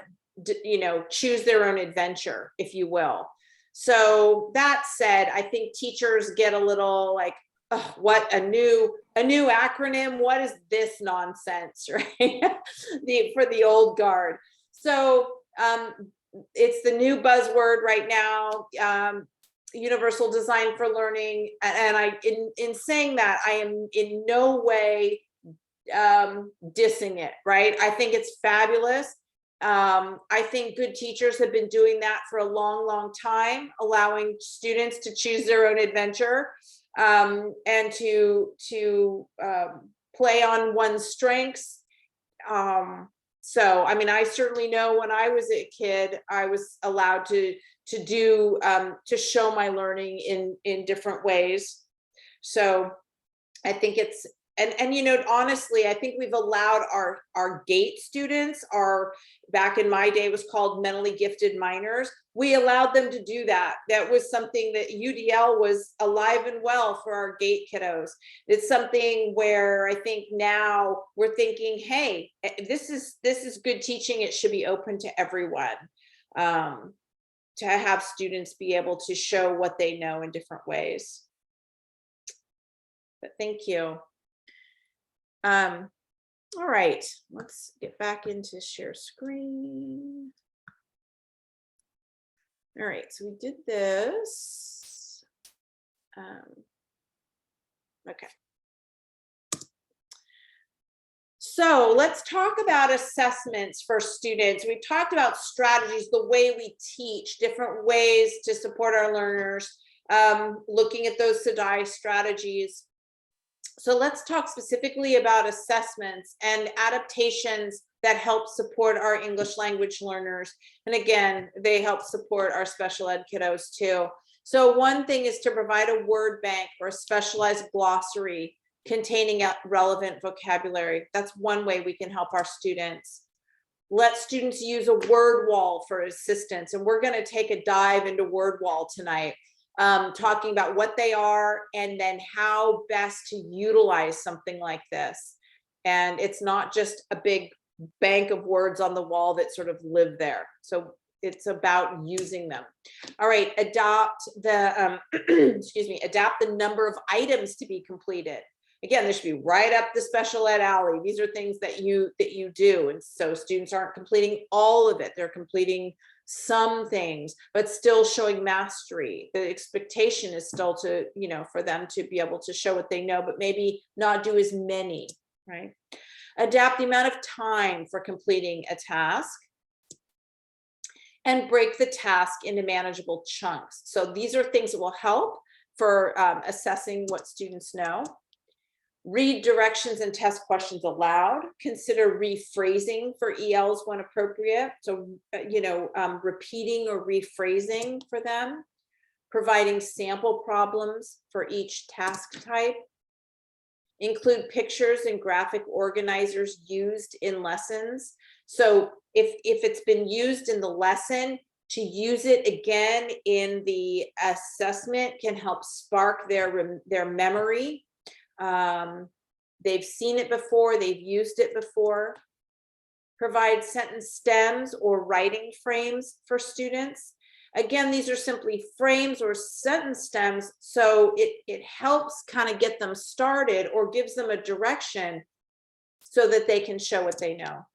choose their own adventure, if you will. So that said, I think teachers get a little like, oh, what a new acronym, what is this nonsense, right? For the old guard. So it's the new buzzword right now, universal design for learning. And in saying that, I am in no way dissing it, right? I think it's fabulous. I think good teachers have been doing that for a long time, allowing students to choose their own adventure, and to play on one's strengths. So, I mean, I certainly know when I was a kid, I was allowed to do to show my learning in different ways. So I think and you know, honestly, I think we've allowed our GATE students, back in my day was called mentally gifted minors. We allowed them to do that. That was something that UDL was alive and well for our GATE kiddos. It's something where I think now we're thinking, hey, this is good teaching. It should be open to everyone. To have students be able to show what they know in different ways. But thank you. All right, let's get back into share screen. All right, so we did this. Okay. So let's talk about assessments for students. We talked about strategies, the way we teach, different ways to support our learners, looking at those SEDI strategies. So let's talk specifically about assessments and adaptations that help support our English language learners. And again, they help support our special ed kiddos too. So one thing is to provide a word bank or a specialized glossary containing relevant vocabulary. That's one way we can help our students. Let students use a word wall for assistance. And we're going to take a dive into word wall tonight, talking about what they are and then how best to utilize something like this. And it's not just a big bank of words on the wall that sort of live there. So it's about using them. All right, adapt the, excuse me, adapt the number of items to be completed. Again, this should be right up the special ed alley. These are things that you do. And so students aren't completing all of it. They're completing some things, but still showing mastery. The expectation is still to, you know, for them to be able to show what they know, but maybe not do as many, right? Adapt the amount of time for completing a task and break the task into manageable chunks. So these are things that will help for assessing what students know. Read directions and test questions aloud. Consider rephrasing for ELs when appropriate. So, you know, repeating or rephrasing for them. Providing sample problems for each task type. Include pictures and graphic organizers used in lessons. So if it's been used in the lesson, to use it again in the assessment can help spark their memory. They've seen it before, they've used it before. Provide sentence stems or writing frames for students. Again, these are simply frames or sentence stems, so it helps kind of get them started or gives them a direction so that they can show what they know.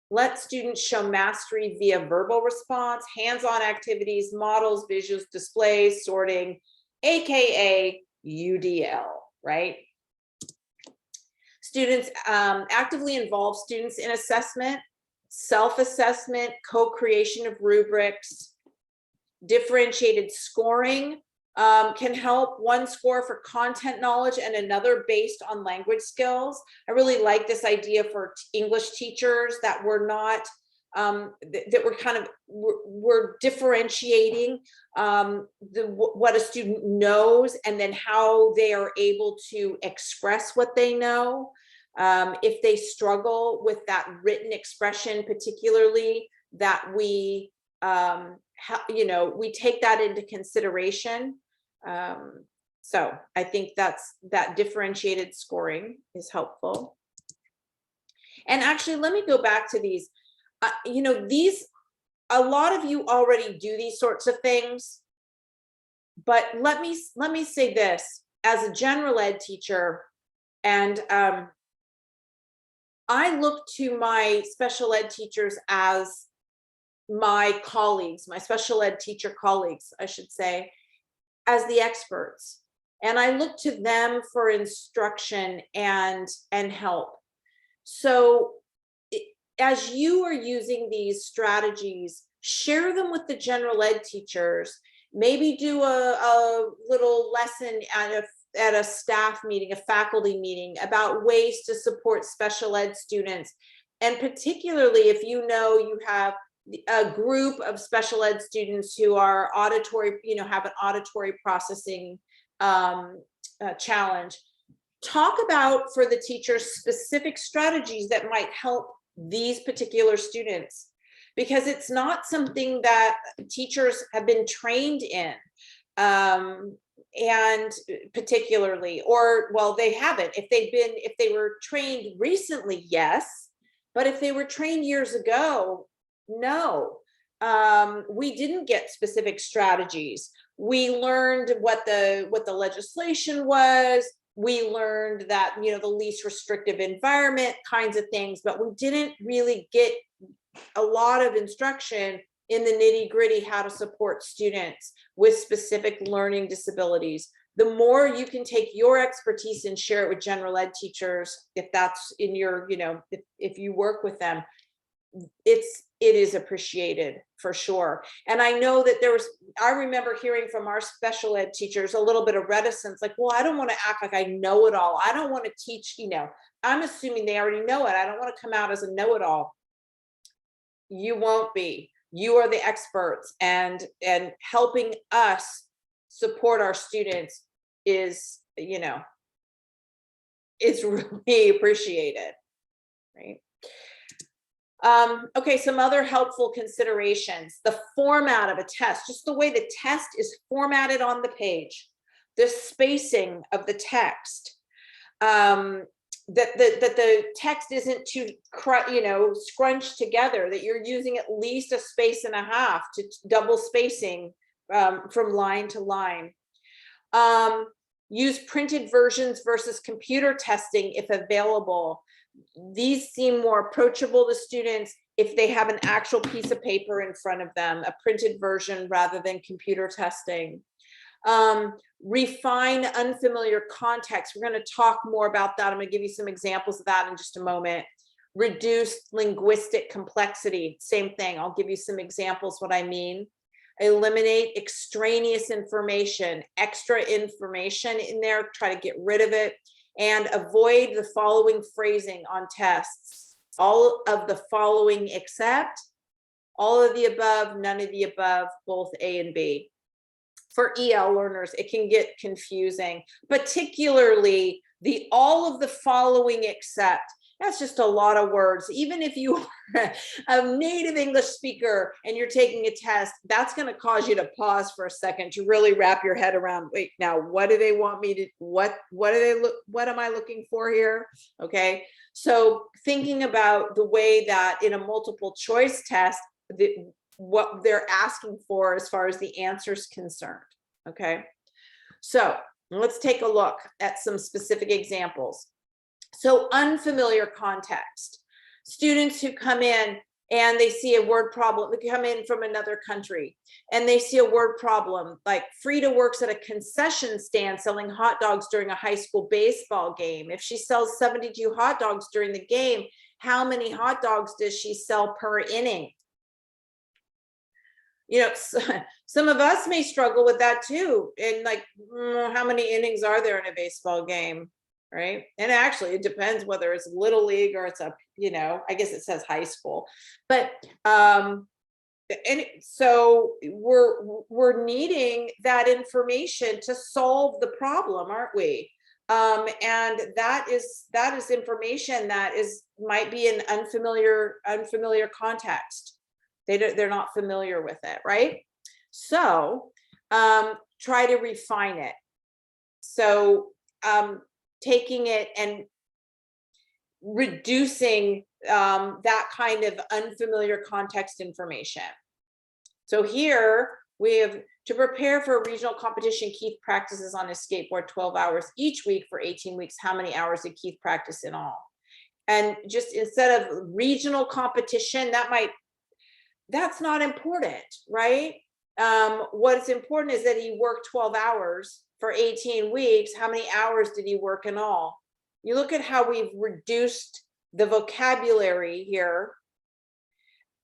Let students show mastery via verbal response, hands-on activities, models, visuals, displays, sorting, AKA UDL, right? Students actively involve students in assessment, self-assessment, co-creation of rubrics, differentiated scoring can help. One score for content knowledge and another based on language skills. I really like this idea for English teachers that we're not, that we're kind of, we're differentiating what a student knows and then how they are able to express what they know. If they struggle with that written expression, particularly, that we, you know, we take that into consideration. So I think that differentiated scoring is helpful. And actually, let me go back to these. You know, a lot of you already do these sorts of things, but let me say this as a general ed teacher, and I look to my special ed teachers as my colleagues, my special ed teacher colleagues, I should say, as the experts. And I look to them for instruction and help. So as you are using these strategies, share them with the general ed teachers. Maybe do a little lesson at a staff meeting, a faculty meeting, about ways to support special ed students. And particularly if you know you have a group of special ed students who are auditory, you know, have an auditory processing challenge, talk about for the teachers specific strategies that might help these particular students, because it's not something that teachers have been trained in. And particularly, or well, they haven't. If they were trained recently, yes, but if they were trained years ago, no. We didn't get specific strategies. We learned what the legislation was. We learned that, you know, the least restrictive environment kinds of things, but we didn't really get a lot of instruction in the nitty gritty, how to support students with specific learning disabilities. The more you can take your expertise and share it with general ed teachers, if that's in your, you know, if you work with them, it is appreciated for sure. And I know that I remember hearing from our special ed teachers a little bit of reticence, like, well, I don't want to act like I know it all. I don't want to teach, you know, I'm assuming they already know it. I don't want to come out as a know-it-all. You won't be. You are the experts, and helping us support our students is, you know, it's really appreciated, right? Okay, some other helpful considerations. The format of a test, just the way the test is formatted on the page, the spacing of the text, that the text isn't too, you know, scrunched together, that you're using at least a space and a half to double spacing from line to line. Use printed versions versus computer testing if available. These seem more approachable to students if they have an actual piece of paper in front of them, a printed version rather than computer testing. Refine unfamiliar context. We're going to talk more about that. I'm going to give you some examples of that in just a moment. Reduce linguistic complexity. Same thing. I'll give you some examples what I mean. Eliminate extraneous information, extra information in there, try to get rid of it, and avoid the following phrasing on tests. All of the following except, all of the above, none of the above, both A and B. For EL learners, it can get confusing, particularly the all of the following except. That's just a lot of words. Even if you are a native English speaker and you're taking a test, that's going to cause you to pause for a second to really wrap your head around, wait, now what do they want me to, what am I looking for here? Okay, so thinking about the way that in a multiple choice test, what they're asking for as far as the answer is concerned. Okay, so let's take a look at some specific examples. So unfamiliar context, students who come in and they see a word problem, they come in from another country and they see a word problem, like Frida works at a concession stand selling hot dogs during a high school baseball game. If she sells 72 hot dogs during the game, how many hot dogs does she sell per inning? You know, some of us may struggle with that too. And like, how many innings are there in a baseball game? Right. And actually, it depends whether it's little league or it's a, you know, I guess it says high school. But and so we're needing that information to solve the problem, aren't we? And that is information that might be an unfamiliar context. They're not familiar with it, right? So try to refine it. So taking it and reducing that kind of unfamiliar context information. So here we have to prepare for a regional competition. Keith practices on his skateboard 12 hours each week for 18 weeks. How many hours did Keith practice in all? And just instead of regional competition, that's not important, right? What's important is that he worked 12 hours for 18 weeks. How many hours did he work in all? You look at how we've reduced the vocabulary here,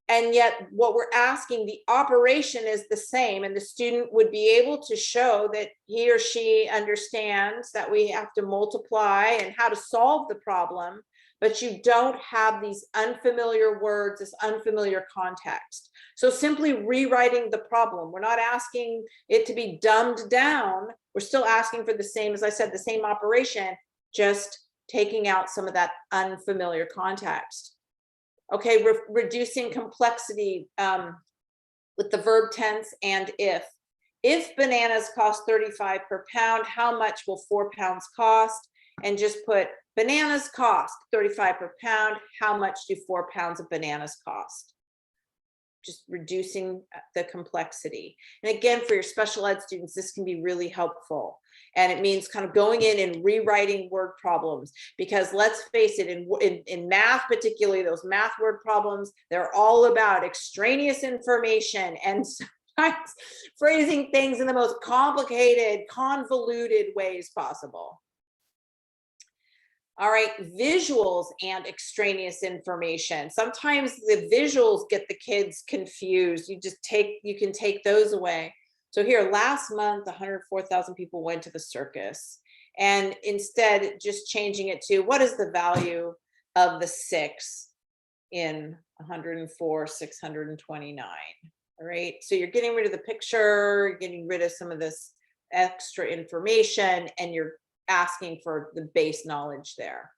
and yet what we're asking, the operation is the same, and the student would be able to show that he or she understands that we have to multiply and how to solve the problem, but you don't have these unfamiliar words, this unfamiliar context. So simply rewriting the problem. We're not asking it to be dumbed down. We're still asking for the same, as I said, the same operation, just taking out some of that unfamiliar context. Okay, reducing complexity with the verb tense and if. If bananas cost 35 per pound, how much will 4 pounds cost? And just put bananas cost 35 per pound. How much do 4 pounds of bananas cost? Just reducing the complexity. And again, for your special ed students, this can be really helpful. And it means kind of going in and rewriting word problems, because let's face it, in math, particularly those math word problems, they're all about extraneous information and sometimes phrasing things in the most complicated, convoluted ways possible. All right, visuals and extraneous information. Sometimes the visuals get the kids confused. You can take those away. So here, last month, 104,000 people went to the circus, and instead just changing it to what is the value of the 6 in 104, 629. All right, so you're getting rid of the picture, getting rid of some of this extra information, and you're asking for the base knowledge there.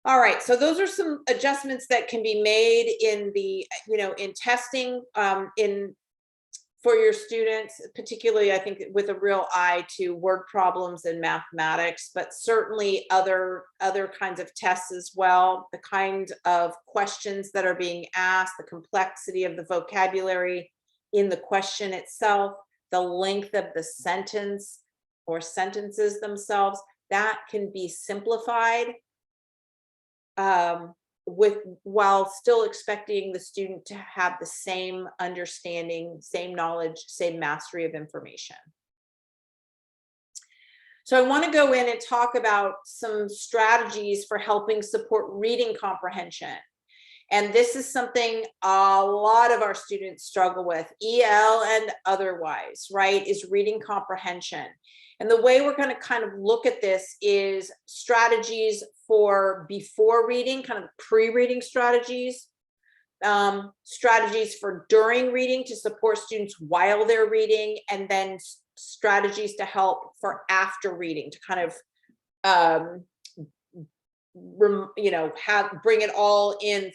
All right, so those are some adjustments that can be made in the, in testing for your students, particularly I think with a real eye to word problems and mathematics, but certainly other kinds of tests as well, the kind of questions that are being asked, the complexity of the vocabulary in the question itself, the length of the sentence or sentences themselves, that can be simplified while still expecting the student to have the same understanding, same knowledge, same mastery of information. So I want to go in and talk about some strategies for helping support reading comprehension. And this is something a lot of our students struggle with, EL and otherwise, right, is reading comprehension. And the way we're going to kind of look at this is strategies for before reading, kind of pre-reading strategies, strategies for during reading to support students while they're reading, and then strategies to help for after reading to kind of bring it all in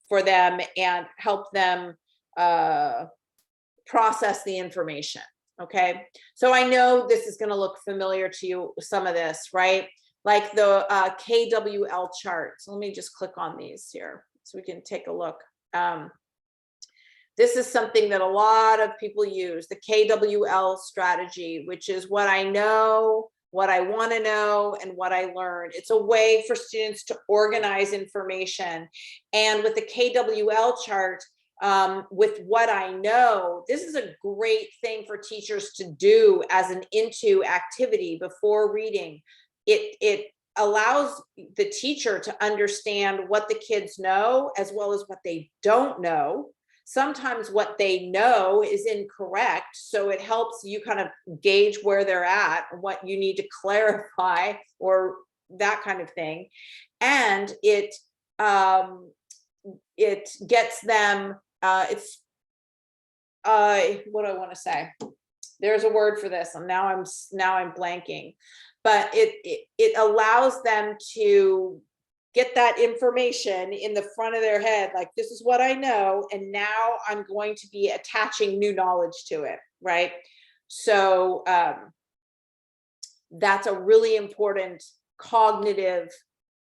for them and help them process the information. Okay, so I know this is going to look familiar to you, some of this, right? Like the KWL chart. So let me just click on these here so we can take a look. This is something that a lot of people use, the KWL strategy, which is what I know, what I want to know, and what I learned. It's a way for students to organize information. And with the KWL chart, with what I know, this is a great thing for teachers to do as an into activity before reading. It allows the teacher to understand what the kids know as well as what they don't know. Sometimes what they know is incorrect, so it helps you kind of gauge where they're at, what you need to clarify, or that kind of thing. And it gets them, what do I want to say? There's a word for this. Now I'm blanking, but it allows them to get that information in the front of their head, like, this is what I know, and now I'm going to be attaching new knowledge to it, right? So that's a really important cognitive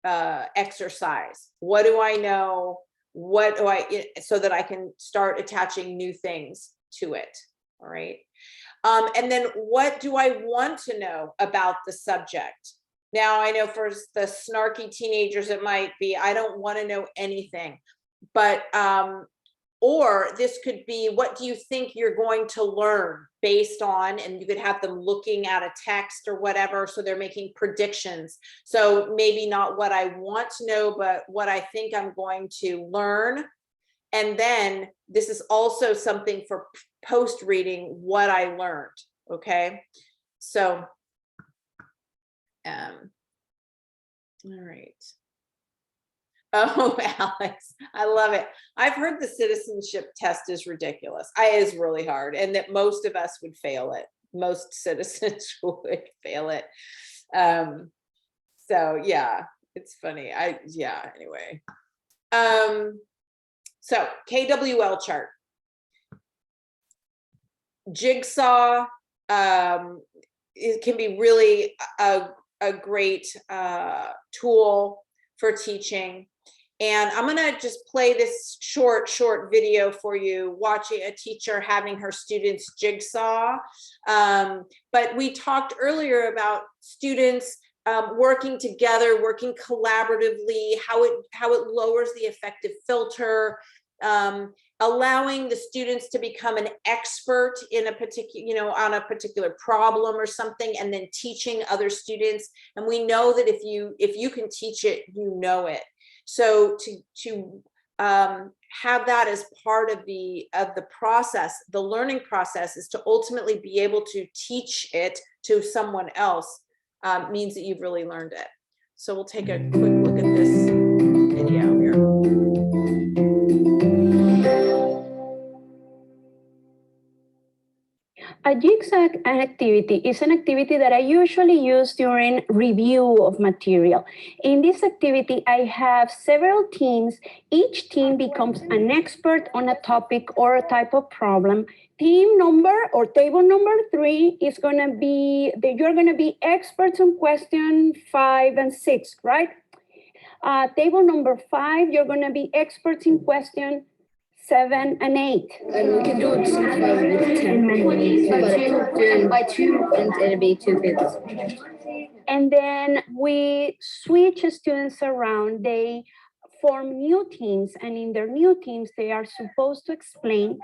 exercise. What do I know? What do so that I can start attaching new things to it, all right? And then what do I want to know about the subject? Now, I know for the snarky teenagers, it might be, I don't want to know anything, but, or this could be, what do you think you're going to learn based on, and you could have them looking at a text or whatever, so they're making predictions. So maybe not what I want to know, but what I think I'm going to learn. And then this is also something for post reading, what I learned, okay? So, all right. Oh, Alex, I love it. I've heard the citizenship test is ridiculous. It is really hard, and that most of us would fail it. Most citizens would fail it. So yeah, it's funny. Anyway. So KWL chart. Jigsaw, it can be really a great tool for teaching. And I'm gonna just play this short video for you, watching a teacher having her students jigsaw. But we talked earlier about students working together, working collaboratively, how it lowers the affective filter, allowing the students to become an expert in a particular, on a particular problem or something, and then teaching other students. And we know that if you can teach it, you know it. So to have that as part of the process, the learning process, is to ultimately be able to teach it to someone else, means that you've really learned it. So we'll take a quick look at this video here. A jigsaw activity is an activity that I usually use during review of material. In this activity, I have several teams. Each team becomes an expert on a topic or a type of problem. Team number or table number 3 is going to be, you're going to be experts on question 5 and 6, right? Table number 5, you're going to be experts in question 7 and 8. And we can do it with 10 by two, and it'll be 2 pages. And then we switch students around. They form new teams, and in their new teams, they are supposed to explain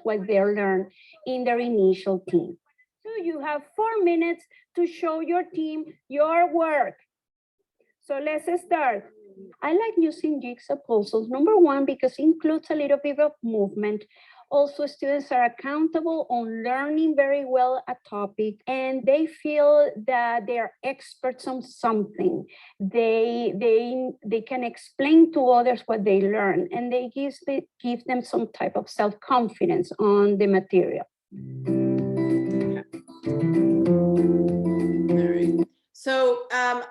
what they learned in their initial team. So you have 4 minutes to show your team your work. So let's start. I like using jigsaw puzzles. Number 1, because it includes a little bit of movement. Also, students are accountable on learning very well a topic, and they feel that they are experts on something. They can explain to others what they learn, and they give them some type of self-confidence on the material. So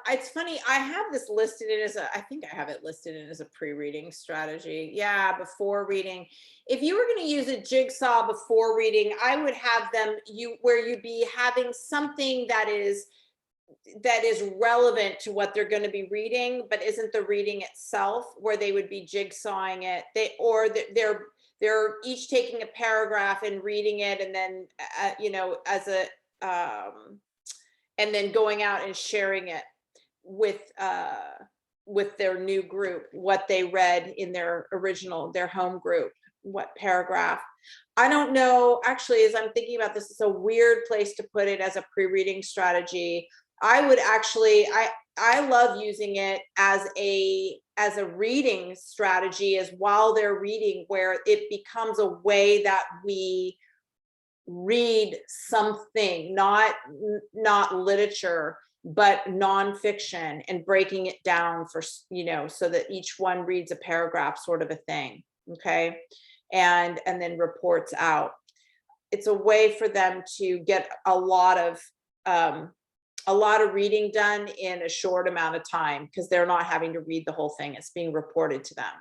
it's funny, I have this listed in as I think I have it listed in as a pre-reading strategy. Yeah, before reading. If you were going to use a jigsaw before reading, I would have them where you'd be having something that is relevant to what they're going to be reading, but isn't the reading itself, where they would be jigsawing it. They're each taking a paragraph and reading it, and then as a and then going out and sharing it with their new group, what they read in their home group, what paragraph. I don't know, actually, as I'm thinking about this, it's a weird place to put it as a pre-reading strategy. I would actually, I love using it as a reading strategy, as while they're reading, where it becomes a way that we read something, not literature, but nonfiction, and breaking it down for, so that each one reads a paragraph, sort of a thing. Okay. And then reports out. It's a way for them to get a lot of reading done in a short amount of time, because they're not having to read the whole thing. It's being reported to them.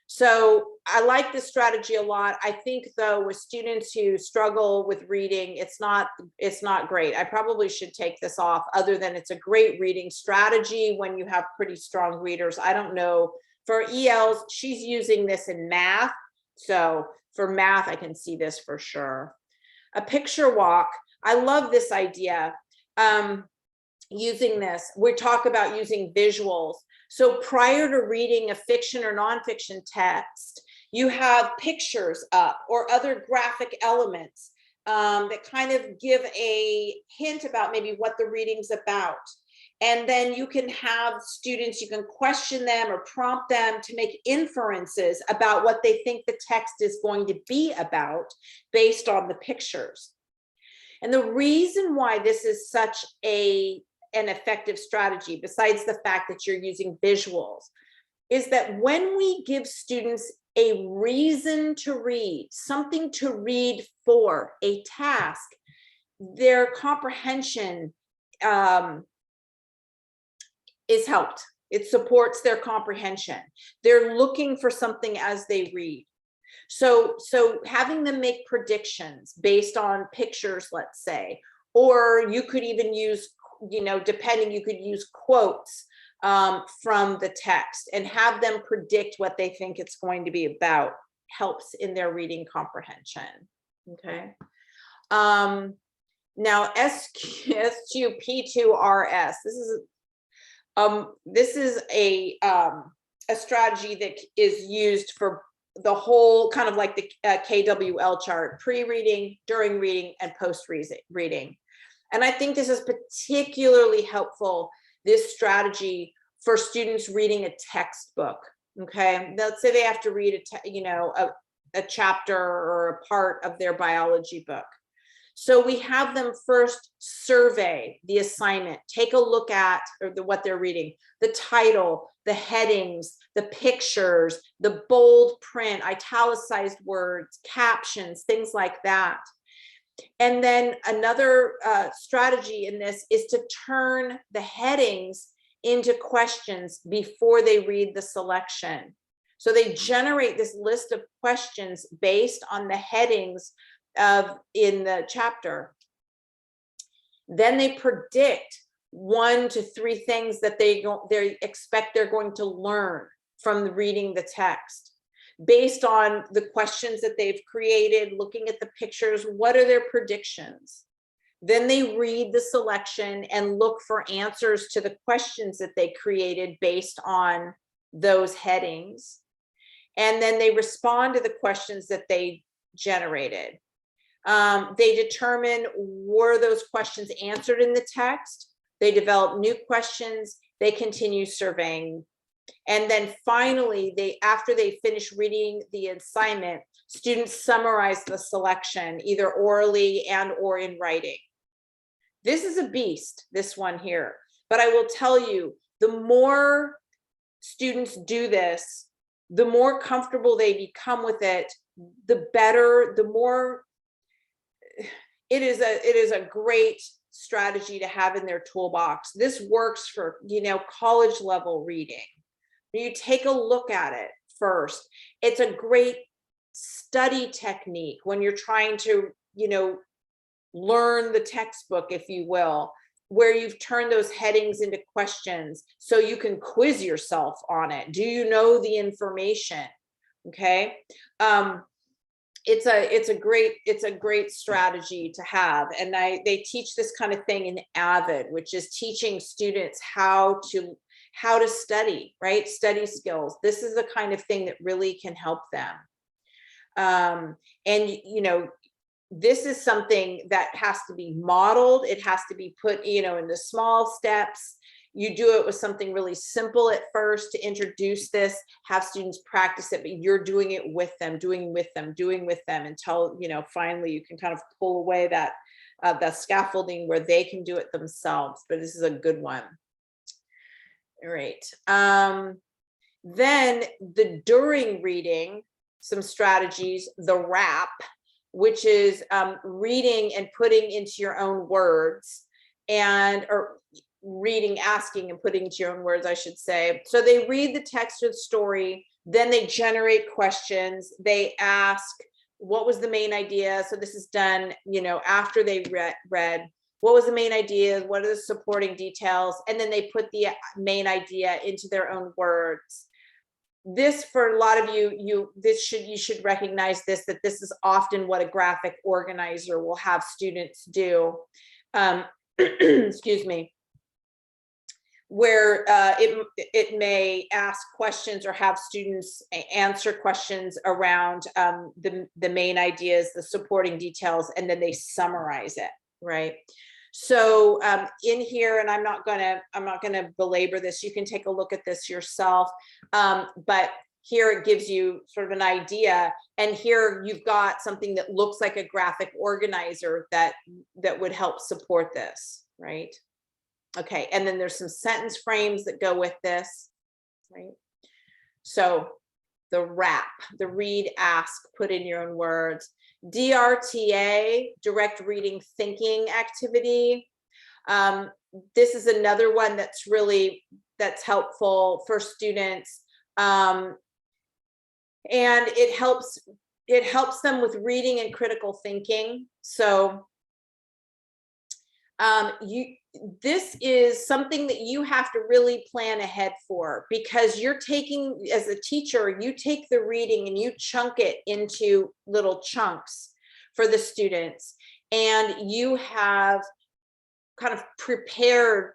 So I like this strategy a lot. I think, though, with students who struggle with reading, it's not great. I probably should take this off, other than it's a great reading strategy when you have pretty strong readers. I don't know, for ELs, she's using this in math. So for math, I can see this for sure. A picture walk. I love this idea. Using this, we talk about using visuals. So prior to reading a fiction or nonfiction text, you have pictures up or other graphic elements that kind of give a hint about maybe what the reading's about. And then you can have students, you can question them or prompt them to make inferences about what they think the text is going to be about based on the pictures. And the reason why this is such an effective strategy, besides the fact that you're using visuals, is that when we give students a reason to read, something to read for, a task, their comprehension is helped. It supports their comprehension. They're looking for something as they read. So having them make predictions based on pictures, let's say, or you could even use, depending, you could use quotes from the text and have them predict what they think it's going to be about, helps in their reading comprehension. Okay. Now SQP2RS, this is a strategy that is used for the whole, kind of like the KWL chart: pre-reading, during reading, and post-reading. And I think this is particularly helpful, this strategy, for students reading a textbook. Okay, let's say they have to read a chapter or a part of their biology book. So we have them first survey the assignment, take a look at what they're reading, the title, the headings, the pictures, the bold print, italicized words, captions, things like that. And then another strategy in this is to turn the headings into questions before they read the selection. So they generate this list of questions based on the headings in the chapter. Then they predict 1 to 3 things that they expect they're going to learn from reading the text, based on the questions that they've created, looking at the pictures. What are their predictions? Then they read the selection and look for answers to the questions that they created based on those headings. And then they respond to the questions that they generated. They determine, were those questions answered in the text? They develop new questions. They continue surveying. And then finally, after they finish reading the assignment, students summarize the selection, either orally or in writing. This is a beast, this one here. But I will tell you, the more students do this, the more comfortable they become with it, the better, the more it is a great strategy to have in their toolbox. This works for, college level reading. You take a look at it first. It's a great study technique when you're trying to, learn the textbook, if you will, where you've turned those headings into questions so you can quiz yourself on it. Do you know the information? Okay. It's a great strategy to have. And they teach this kind of thing in AVID, which is teaching students how to study, right? Study skills. This is the kind of thing that really can help them. And this is something that has to be modeled. It has to be put, into small steps. You do it with something really simple at first to introduce this, have students practice it, but you're doing it with them, doing with them until, finally you can kind of pull away that scaffolding where they can do it themselves. But this is a good one. All right. Then the during reading, some strategies, the wrap, which is reading and putting into your own words, or reading, asking and putting into your own words, I should say. So they read the text of the story, then they generate questions. They ask, what was the main idea? So this is done, after they read, what was the main idea? What are the supporting details? And then they put the main idea into their own words. This, for a lot of you, you should recognize this, that this is often what a graphic organizer will have students do. Excuse me. Where it may ask questions or have students answer questions around the main ideas, the supporting details, and then they summarize it, right? So in here, and I'm not gonna belabor this, you can take a look at this yourself, but here it gives you sort of an idea, and here you've got something that looks like a graphic organizer that would help support this, right? Okay, and then there's some sentence frames that go with this, right? So the wrap, the read, ask, put in your own words. DRTA, direct reading thinking activity. This is another one that's helpful for students. And it helps them with reading and critical thinking. So this is something that you have to really plan ahead for, because you're taking, as a teacher, you take the reading and you chunk it into little chunks for the students, and you have kind of prepared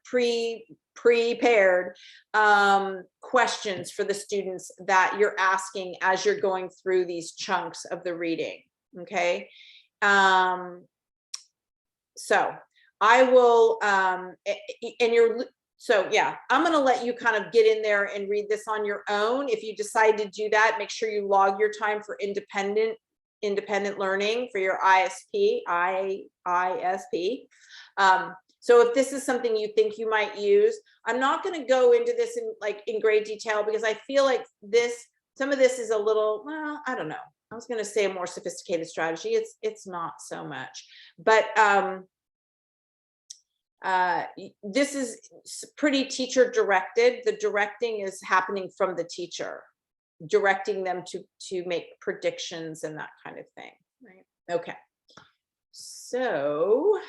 questions for the students that you're asking as you're going through these chunks of the reading. Okay. So I will, so yeah, I'm going to let you kind of get in there and read this on your own. If you decide to do that, make sure you log your time for independent learning for your ISP. So if this is something you think you might use, I'm not going to go into this in great detail, because I feel like some of this is a little, well, I don't know. I was going to say a more sophisticated strategy. It's not so much, but this is pretty teacher directed. The directing is happening from the teacher, directing them to make predictions and that kind of thing, right? Okay. So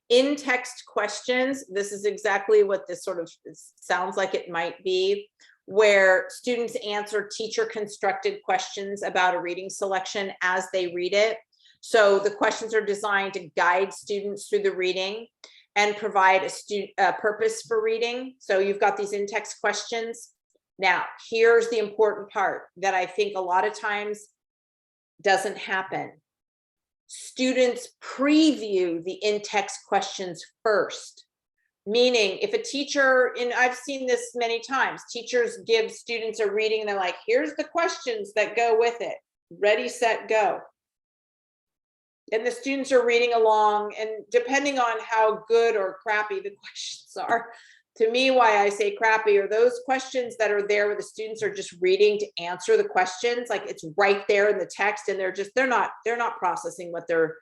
in-text questions, this is exactly what this sort of sounds like it might be, where students answer teacher constructed questions about a reading selection as they read it. So the questions are designed to guide students through the reading and provide a purpose for reading. So you've got these in-text questions. Now, here's the important part that I think a lot of times doesn't happen. Students preview the in-text questions first. Meaning, if a teacher, and I've seen this many times, teachers give students a reading and they're like, here's the questions that go with it. Ready, set, go. And the students are reading along, and depending on how good or crappy the questions are, to me, why I say crappy are those questions that are there where the students are just reading to answer the questions, like it's right there in the text, and they're not processing what they're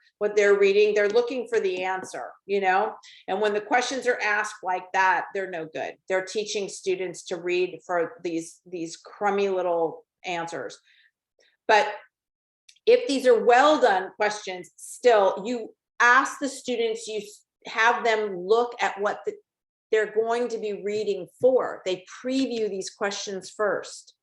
reading. They're looking for the answer, you know. And when the questions are asked like that, they're no good. They're teaching students to read for these crummy little answers. But if these are well done questions, still you ask the students, you have them look at what they're going to be reading for. They preview these questions first,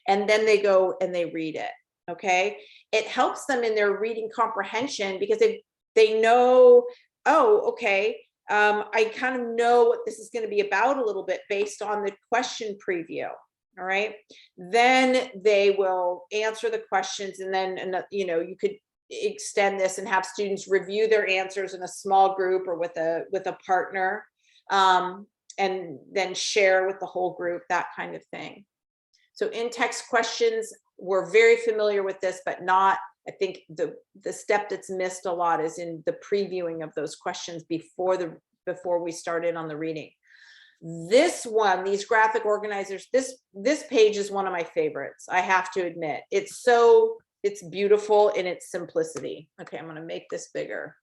and then they go and they read it. Okay. It helps them in their reading comprehension, because they know, oh, okay, I kind of know what this is going to be about a little bit based on the question preview. All right. Then they will answer the questions, and then, you know, you could extend this and have students review their answers in a small group or with a partner. And then share with the whole group, that kind of thing. So in-text questions, we're very familiar with this, but not, I think the step that's missed a lot is in the previewing of those questions before we start in on the reading. This one, these graphic organizers, this page is one of my favorites, I have to admit. It's beautiful in its simplicity. Okay, I'm gonna make this bigger.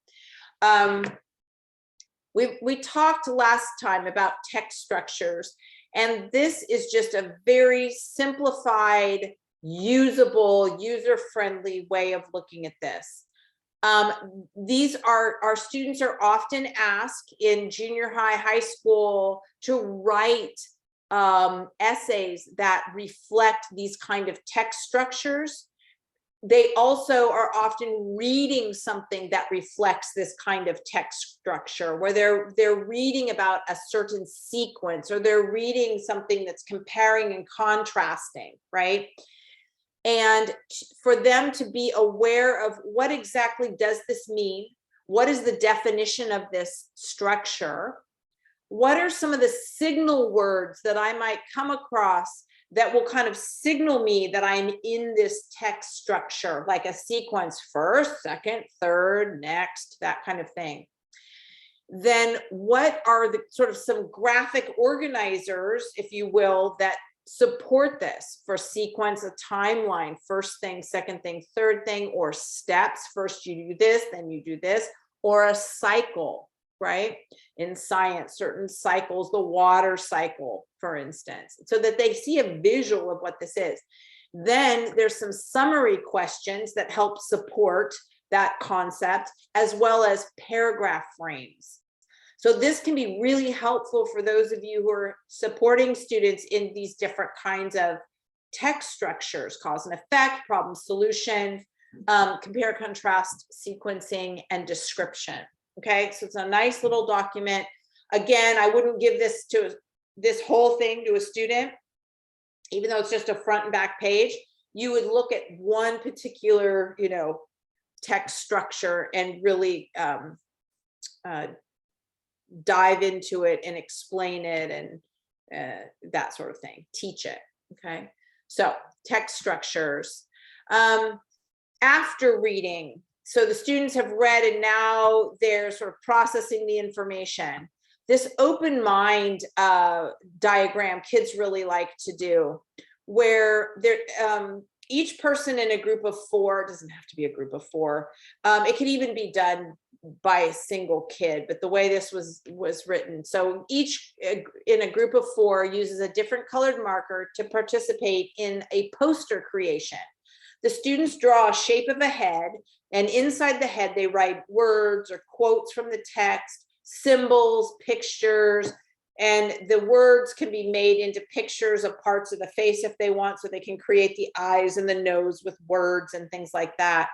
We talked last time about text structures, and this is just a very simplified, usable, user-friendly way of looking at this. Our students are often asked in junior high, high school to write essays that reflect these kind of text structures. They also are often reading something that reflects this kind of text structure, where they're reading about a certain sequence, or they're reading something that's comparing and contrasting, right? And for them to be aware of what exactly does this mean? What is the definition of this structure? What are some of the signal words that I might come across that will kind of signal me that I'm in this text structure, like a sequence, first, second, third, next, that kind of thing. Then what are the sort of some graphic organizers, if you will, that support this for sequence, a timeline, first thing, second thing, third thing, or steps. First you do this, then you do this, or a cycle, right? In science, certain cycles, the water cycle, for instance, so that they see a visual of what this is. Then there's some summary questions that help support that concept, as well as paragraph frames. So this can be really helpful for those of you who are supporting students in these different kinds of text structures: cause and effect, problem solution, compare, contrast, sequencing, and description. Okay, so it's a nice little document. Again, I wouldn't give this whole thing to a student, even though it's just a front and back page. You would look at one particular, text structure and really dive into it and explain it and that sort of thing. Teach it. Okay, so text structures. After reading, so the students have read and now they're sort of processing the information. This open mind diagram kids really like to do, where each person in a group of 4, it doesn't have to be a group of 4. It could even be done by a single kid, but the way this was written. So each in a group of 4 uses a different colored marker to participate in a poster creation. The students draw a shape of a head, and inside the head, they write words or quotes from the text, symbols, pictures, and the words can be made into pictures of parts of the face if they want, so they can create the eyes and the nose with words and things like that.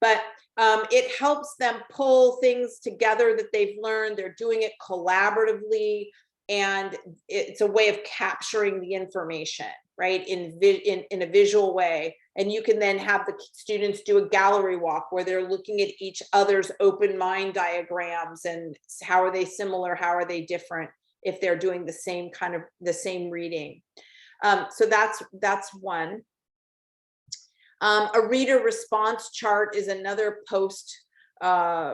But it helps them pull things together that they've learned. They're doing it collaboratively, and it's a way of capturing the information, right, in a visual way. And you can then have the students do a gallery walk where they're looking at each other's open mind diagrams and how are they similar, how are they different if they're doing the same reading. So that's one. A reader response chart is another post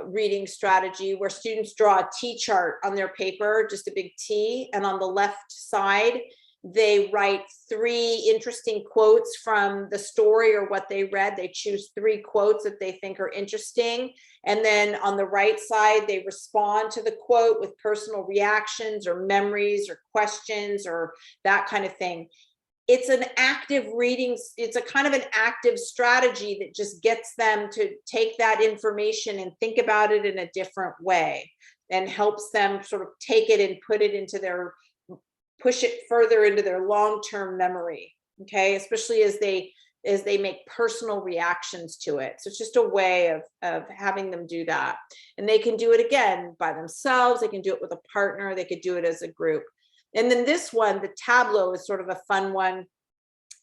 reading strategy where students draw a T chart on their paper, just a big T, and on the left side they write 3 interesting quotes from the story or what they read. They choose 3 quotes that they think are interesting, and then on the right side they respond to the quote with personal reactions or memories or questions or that kind of thing. It's an active reading. It's a kind of an active strategy that just gets them to take that information and think about it in a different way, and helps them sort of take it and push it further into their long-term memory. Okay, especially as they make personal reactions to it. So it's just a way of having them do that. And they can do it again by themselves. They can do it with a partner. They could do it as a group. And then this one, the tableau, is sort of a fun one.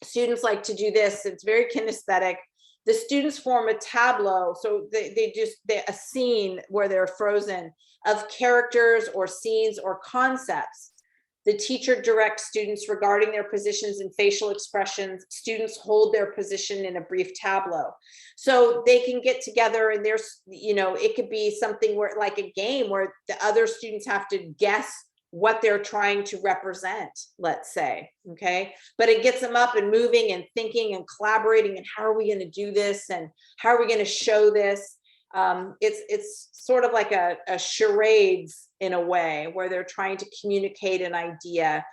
Students like to do this. It's very kinesthetic. The students form a tableau. So they a scene where they're frozen of characters or scenes or concepts. The teacher directs students regarding their positions and facial expressions. Students hold their position in a brief tableau. So they can get together and there's, it could be something where, like a game where the other students have to guess what they're trying to represent, let's say, okay? But it gets them up and moving and thinking and collaborating, and how are we going to do this? And how are we going to show this? It's sort of like a charades in a way, where they're trying to communicate an idea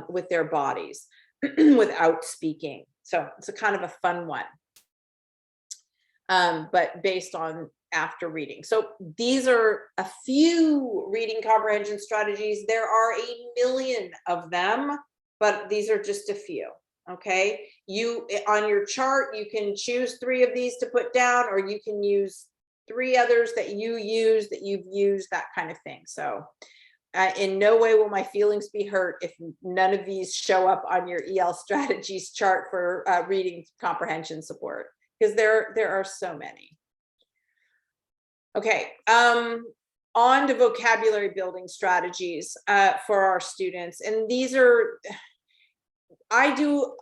with their bodies without speaking. So it's a kind of a fun one, but based on after reading. So these are a few reading comprehension strategies. There are 1 million of them, but these are just a few. Okay, on your chart, you can choose 3 of these to put down, or you can use 3 others that you've used, that kind of thing. So in no way will my feelings be hurt if none of these show up on your EL strategies chart for reading comprehension support, because there are so many. Okay, on to vocabulary building strategies for our students. And I do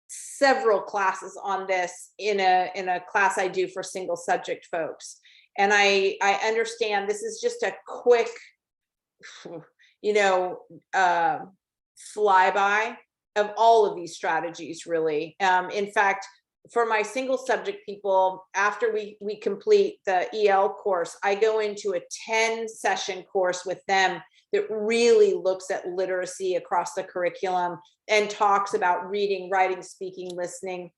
several classes on this in a class I do for single subject folks. And I understand this is just a quick, flyby of all of these strategies, really. In fact, for my single subject people, after we complete the EL course, I go into a 10-session course with them that really looks at literacy across the curriculum and talks about reading, writing, speaking, listening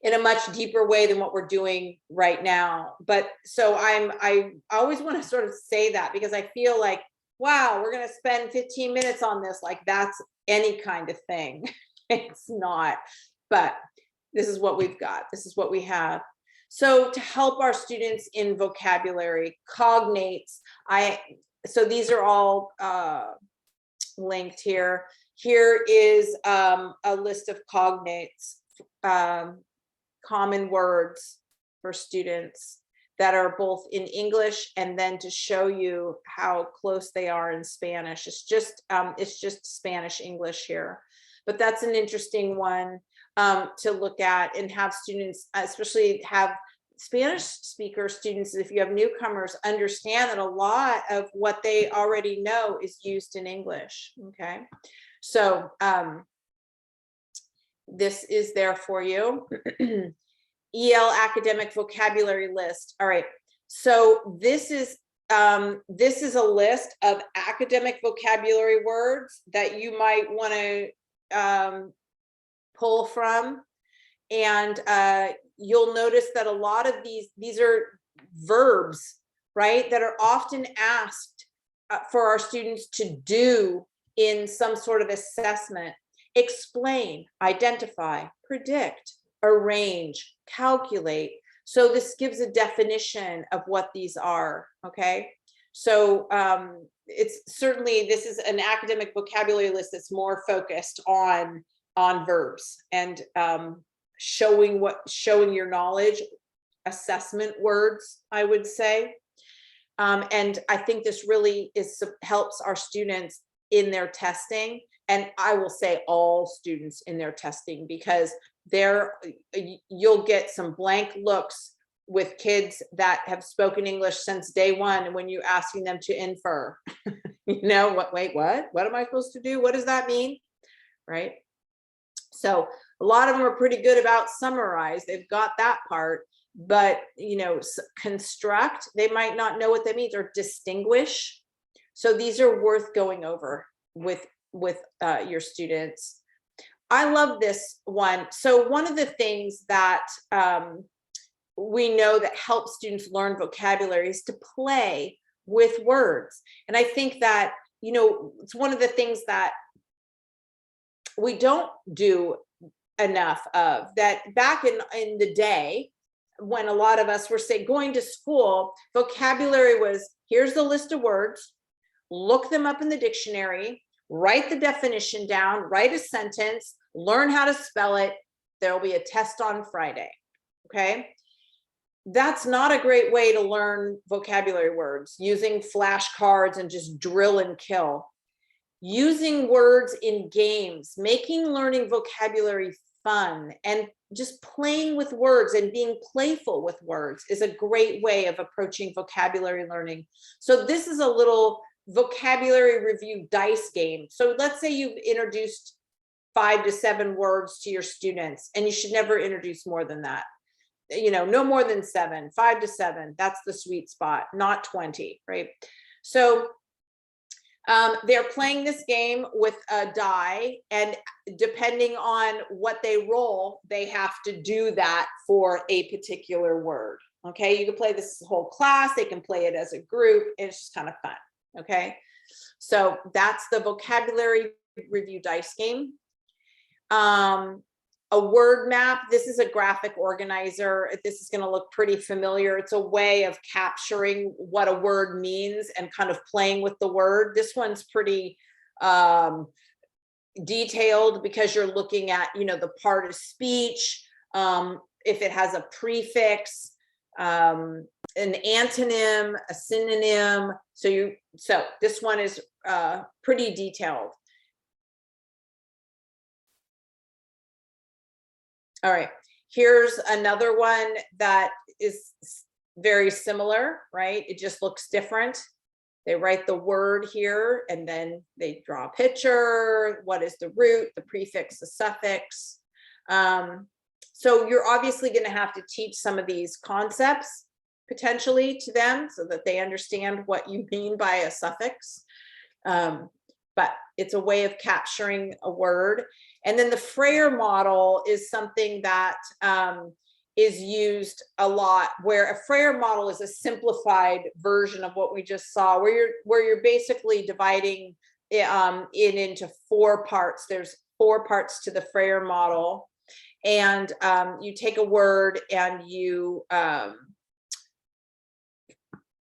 in a much deeper way than what we're doing right now. But so I always want to sort of say that, because I feel like, wow, we're going to spend 15 minutes on this, like that's any kind of thing. It's not, but this is what we've got. This is what we have. So to help our students in vocabulary, cognates, so these are all linked here. Here is a list of cognates, common words for students that are both in English, and then to show you how close they are in Spanish. It's just Spanish English here, but that's an interesting one to look at and have students, especially have Spanish speaker students, if you have newcomers, understand that a lot of what they already know is used in English. Okay, so this is there for you. EL academic vocabulary list. All right, so this is a list of academic vocabulary words that you might want to pull from, and you'll notice that a lot of these are verbs, right, that are often asked for our students to do in some sort of assessment. Explain, identify, predict, arrange, calculate. So this gives a definition of what these are. Okay, so it's certainly, this is an academic vocabulary list that's more focused on verbs and showing your knowledge, assessment words, I would say. And I think this really helps our students in their testing, and I will say all students in their testing, because you'll get some blank looks with kids that have spoken English since day one, and when you're asking them to infer, you know, what am I supposed to do? What does that mean? Right? So a lot of them are pretty good about summarize. They've got that part, but you know, construct, they might not know what that means, or distinguish. So these are worth going over with your students. I love this one. So one of the things that we know that helps students learn vocabulary is to play with words. And I think that, you know, it's one of the things that we don't do enough of, that back in the day, when a lot of us were going to school, vocabulary was, here's the list of words, look them up in the dictionary, write the definition down, write a sentence, learn how to spell it. There'll be a test on Friday. Okay, that's not a great way to learn vocabulary words, using flashcards and just drill and kill. Using words in games, making learning vocabulary fun, and just playing with words and being playful with words is a great way of approaching vocabulary learning. So this is a little vocabulary review dice game. So let's say you've introduced 5 to 7 words to your students, and you should never introduce more than that. You know, no more than 7, 5 to 7. That's the sweet spot, not 20, right? So they're playing this game with a die, and depending on what they roll, they have to do that for a particular word. Okay, you can play this whole class, they can play it as a group, and it's just kind of fun. Okay, so that's the vocabulary review dice game. A word map, this is a graphic organizer. This is going to look pretty familiar. It's a way of capturing what a word means and kind of playing with the word. This one's pretty detailed, because you're looking at, you know, the part of speech, if it has a prefix, an antonym, a synonym. So this one is pretty detailed. All right, here's another one that is very similar, right? It just looks different. They write the word here, and then they draw a picture. What is the root, the prefix, the suffix? So you're obviously going to have to teach some of these concepts potentially to them so that they understand what you mean by a suffix. But it's a way of capturing a word. And then the Frayer model is something that is used a lot, where a Frayer model is a simplified version of what we just saw, where you're basically dividing it into 4 parts. There's 4 parts to the Frayer model, and you take a word and you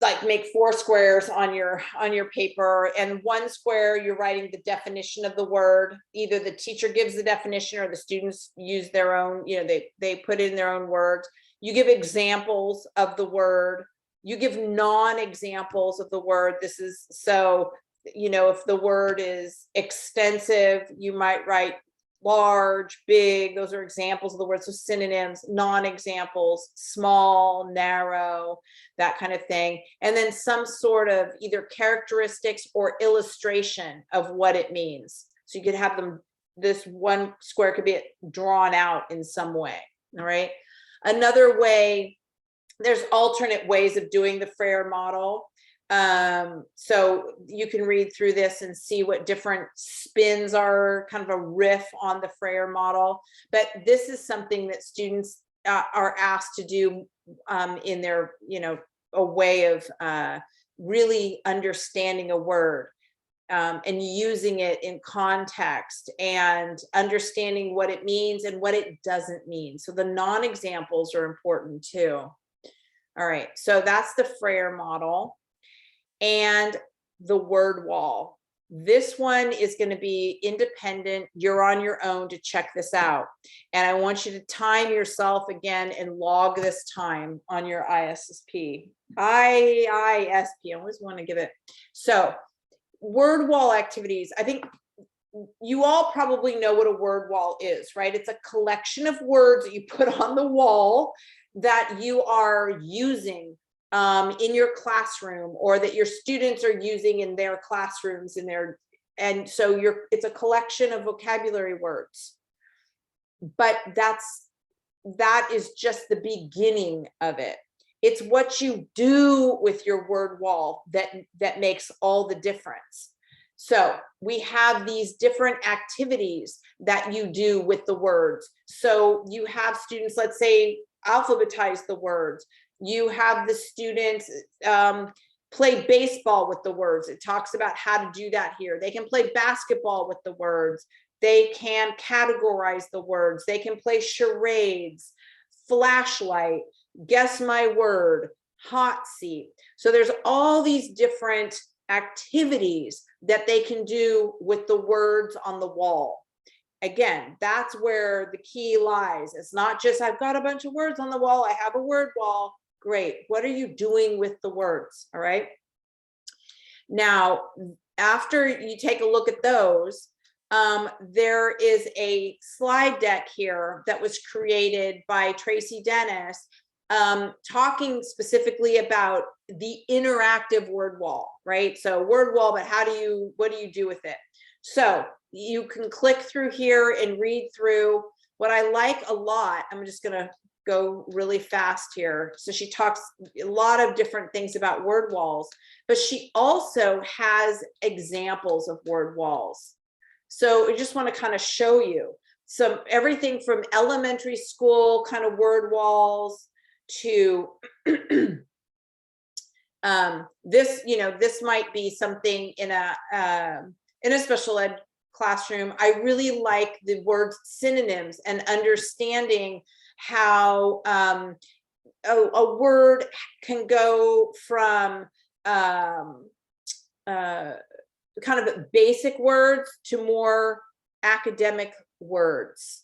like make 4 squares on your paper, and 1 square you're writing the definition of the word. Either the teacher gives the definition or the students use their own, you know, they put in their own words. You give examples of the word. You give non-examples of the word. This is, so, you know, if the word is extensive, you might write large, big. Those are examples of the word. So synonyms, non-examples, small, narrow, that kind of thing. And then some sort of either characteristics or illustration of what it means. So you could have them, this 1 square could be drawn out in some way. All right. Another way, there's alternate ways of doing the Frayer model. So you can read through this and see what different spins are, kind of a riff on the Frayer model. But this is something that students are asked to do in their, you know, a way of really understanding a word and using it in context and understanding what it means and what it doesn't mean. So the non-examples are important too. All right, so that's the Frayer model. And the word wall. This one is going to be independent. You're on your own to check this out. And I want you to time yourself again and log this time on your ISSP. I always want to give it. So word wall activities. I think you all probably know what a word wall is, right? It's a collection of words that you put on the wall that you are using in your classroom, or that your students are using in their classrooms, and so it's a collection of vocabulary words. But that is just the beginning of it. It's what you do with your word wall that makes all the difference. So we have these different activities that you do with the words. So you have students, let's say, alphabetize the words. You have the students play baseball with the words. It talks about how to do that here. They can play basketball with the words. They can categorize the words. They can play charades, flashlight, guess my word, hot seat. So there's all these different activities that they can do with the words on the wall. Again, that's where the key lies. It's not just, I've got a bunch of words on the wall, I have a word wall. Great. What are you doing with the words? All right. Now, after you take a look at those, there is a slide deck here that was created by Tracy Dennis, talking specifically about the interactive word wall, right? So word wall, but what do you do with it? So you can click through here and read through. What I like a lot, I'm just going to go really fast here. So she talks a lot of different things about word walls, but she also has examples of word walls. So I just want to kind of show you everything from elementary school kind of word walls to this, you know, this might be something in a special ed classroom. I really like the words synonyms and understanding how a word can go from kind of basic words to more academic words.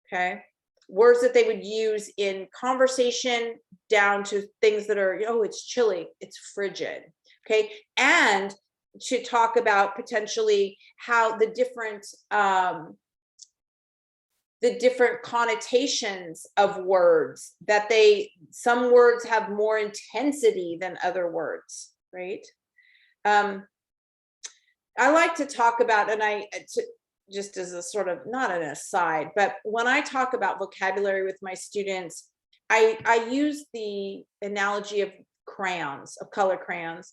Okay, words that they would use in conversation down to things that are, oh, it's chilly, it's frigid. Okay, and to talk about potentially how the different connotations of words, that some words have more intensity than other words, right? I like to talk about, just as a sort of, not an aside, but when I talk about vocabulary with my students, I use the analogy of crayons, of color crayons.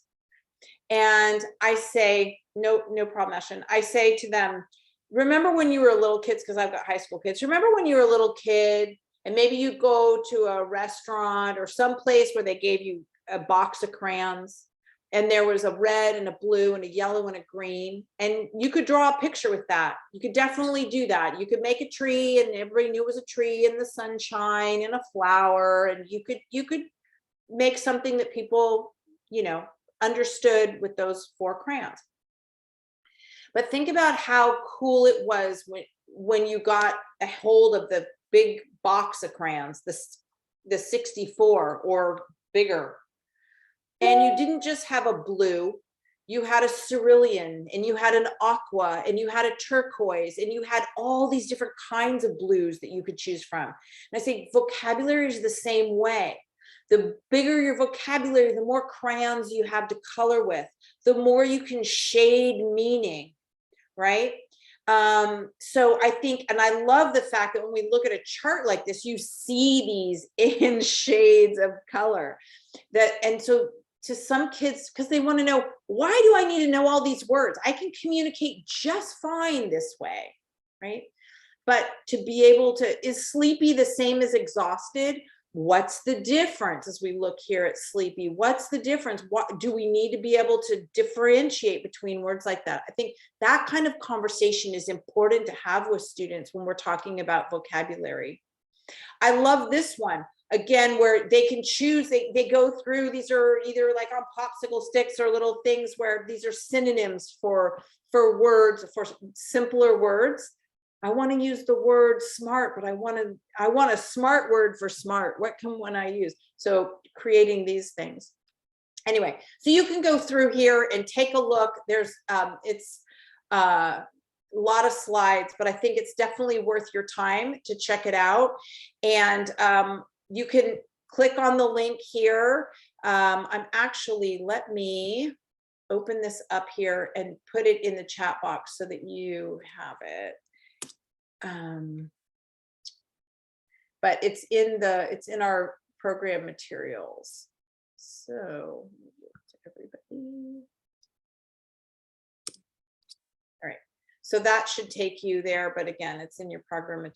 And I say, no problem, Ashton. I say to them, remember when you were little kids, because I've got high school kids, remember when you were a little kid and maybe you go to a restaurant or some place where they gave you a box of crayons and there was a red and a blue and a yellow and a green, and you could draw a picture with that. You could definitely do that. You could make a tree and everybody knew it was a tree in the sunshine and a flower, and you could make something that people, you know, understood with those 4 crayons. But think about how cool it was when you got a hold of the big box of crayons, the 64 or bigger. And you didn't just have a blue, you had a cerulean, and you had an aqua, and you had a turquoise, and you had all these different kinds of blues that you could choose from. And I say vocabulary is the same way. The bigger your vocabulary, the more crayons you have to color with, the more you can shade meaning, right? So I think, and I love the fact that when we look at a chart like this, you see these in shades of color. And so to some kids, because they want to know, why do I need to know all these words? I can communicate just fine this way, right? But to be able to, is sleepy the same as exhausted? What's the difference as we look here at sleepy? What's the difference? What do we need to be able to differentiate between words like that? I think that kind of conversation is important to have with students when we're talking about vocabulary. I love this one. Again, where they can choose, they go through, these are either like on popsicle sticks or little things where these are synonyms for words, for simpler words. I want to use the word smart, but I want a smart word for smart. What can one I use? So creating these things. Anyway, so you can go through here and take a look. There's it's a lot of slides, but I think it's definitely worth your time to check it out. And you can click on the link here. I'm actually, let me open this up here and put it in the chat box so that you have it. But it's in our program materials. So everybody. All right, so that should take you there, but again, it's in your program,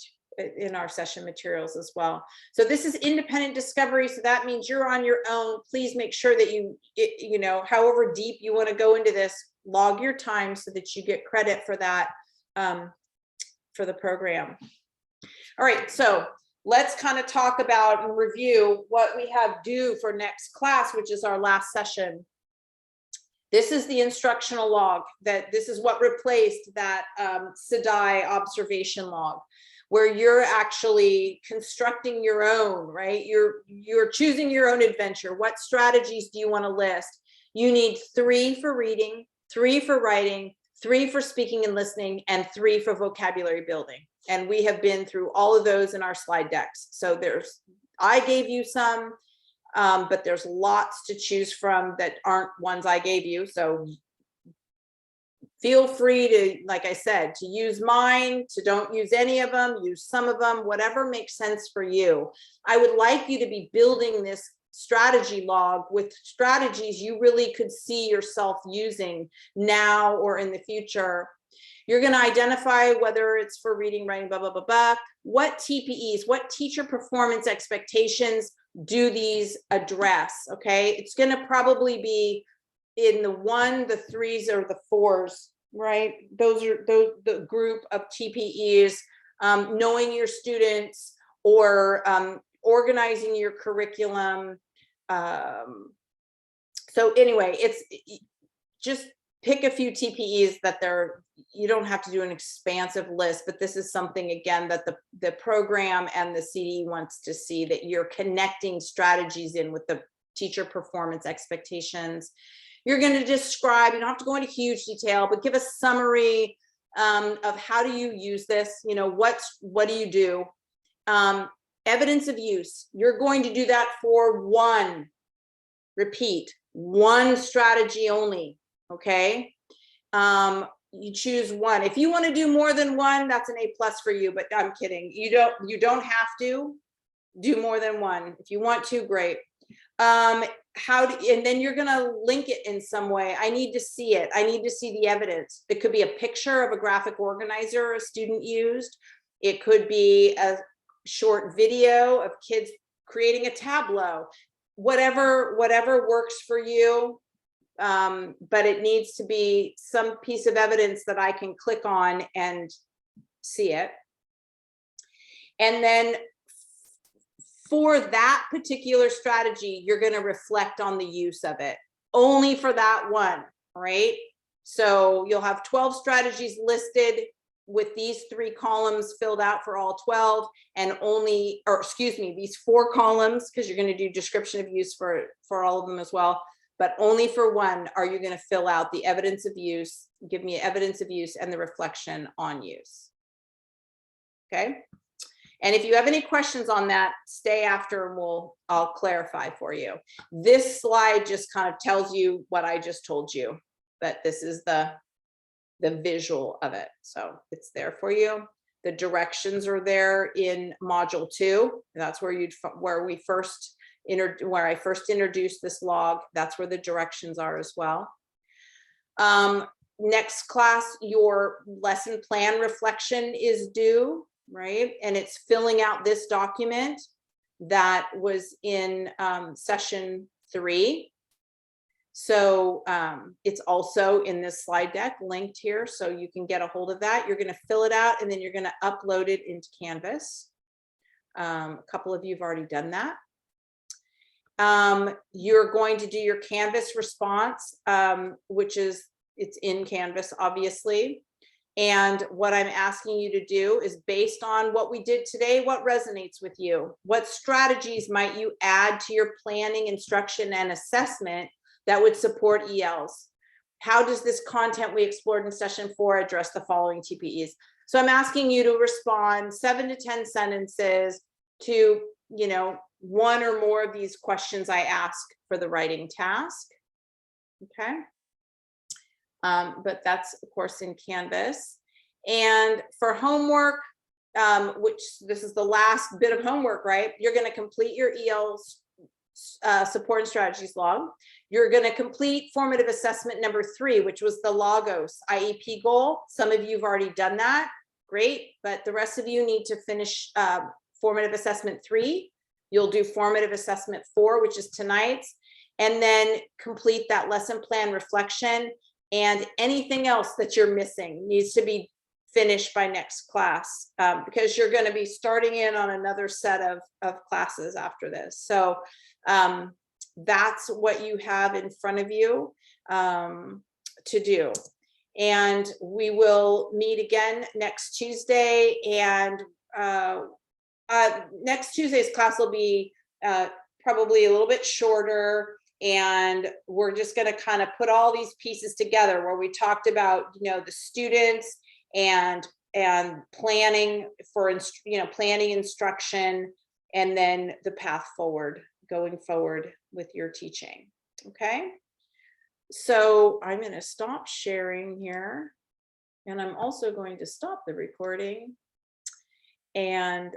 in our session materials as well. So this is independent discovery, so that means you're on your own. Please make sure that you know, however deep you want to go into this, log your time so that you get credit for that, for the program. All right, so let's kind of talk about and review what we have due for next class, which is our last session. This is the instructional log. This is what replaced that CDI observation log, where you're actually constructing your own, right? You're choosing your own adventure. What strategies do you want to list? You need 3 for reading, 3 for writing, 3 for speaking and listening, and 3 for vocabulary building. And we have been through all of those in our slide decks. So I gave you some, but there's lots to choose from that aren't ones I gave you. So feel free to, like I said, to use mine, to don't use any of them, use some of them, whatever makes sense for you. I would like you to be building this strategy log with strategies you really could see yourself using now or in the future. You're going to identify whether it's for reading, writing, blah, blah, blah, blah. What TPEs, what teacher performance expectations do these address? Okay, it's going to probably be in the 1, the 3s, or the 4s, right? Those are the group of TPEs, knowing your students, or organizing your curriculum. So anyway, it's just pick a few TPEs that you don't have to do an expansive list, but this is something, again, that the program and the CD wants to see, that you're connecting strategies in with the teacher performance expectations. You're going to describe, you don't have to go into huge detail, but give a summary of how do you use this, you know, what do you do? Evidence of use, you're going to do that for one strategy only, okay? you choose one. If you want to do more than one, that's an A+ for you, but I'm kidding. You don't have to do more than one. If you want to, great. And then you're gonna link it in some way. I need to see it. I need to see the evidence. It could be a picture of a graphic organizer a student used. It could be a short video of kids creating a Tableau, whatever works for you. But it needs to be some piece of evidence that I can click on and see it. And then for that particular strategy, you're going to reflect on the use of it only for that one, right? So you'll have 12 strategies listed with these 3 columns filled out for all 12, and these 4 columns, because you're going to do description of use for all of them as well. But only for one are you going to fill out the evidence of use, give me evidence of use and the reflection on use. Okay. And if you have any questions on that, stay after and I'll clarify for you. This slide just kind of tells you what I just told you, but this is the visual of it. So it's there for you. The directions are there in module 2. That's where I first introduced this log. That's where the directions are as well. Next class, your lesson plan reflection is due, right? And it's filling out this document that was in session 3. So it's also in this slide deck linked here, so you can get a hold of that. You're going to fill it out and then you're going to upload it into Canvas. A couple of you have already done that. You're going to do your Canvas response, it's in Canvas, obviously. And what I'm asking you to do is, based on what we did today, what resonates with you? What strategies might you add to your planning, instruction, and assessment that would support ELs? How does this content we explored in session 4 address the following TPEs? So I'm asking you to respond 7 to 10 sentences to, 1 or more of these questions I ask for the writing task. Okay. But that's of course in Canvas. And for homework, which this is the last bit of homework, right? You're going to complete your EL's support and strategies log. You're going to complete formative assessment number 3, which was the Lagos IEP goal. Some of you have already done that. Great. But the rest of you need to finish formative assessment 3. You'll do formative assessment 4, which is tonight's, and then complete that lesson plan reflection. And anything else that you're missing needs to be finished by next class, because you're going to be starting in on another set of classes after this. So that's what you have in front of you to do. And we will meet again next Tuesday. And next Tuesday's class will be probably a little bit shorter. And we're just going to kind of put all these pieces together where we talked about, the students and planning for, planning instruction, and then the path forward, going forward with your teaching. Okay. So I'm going to stop sharing here, and I'm also going to stop the recording. And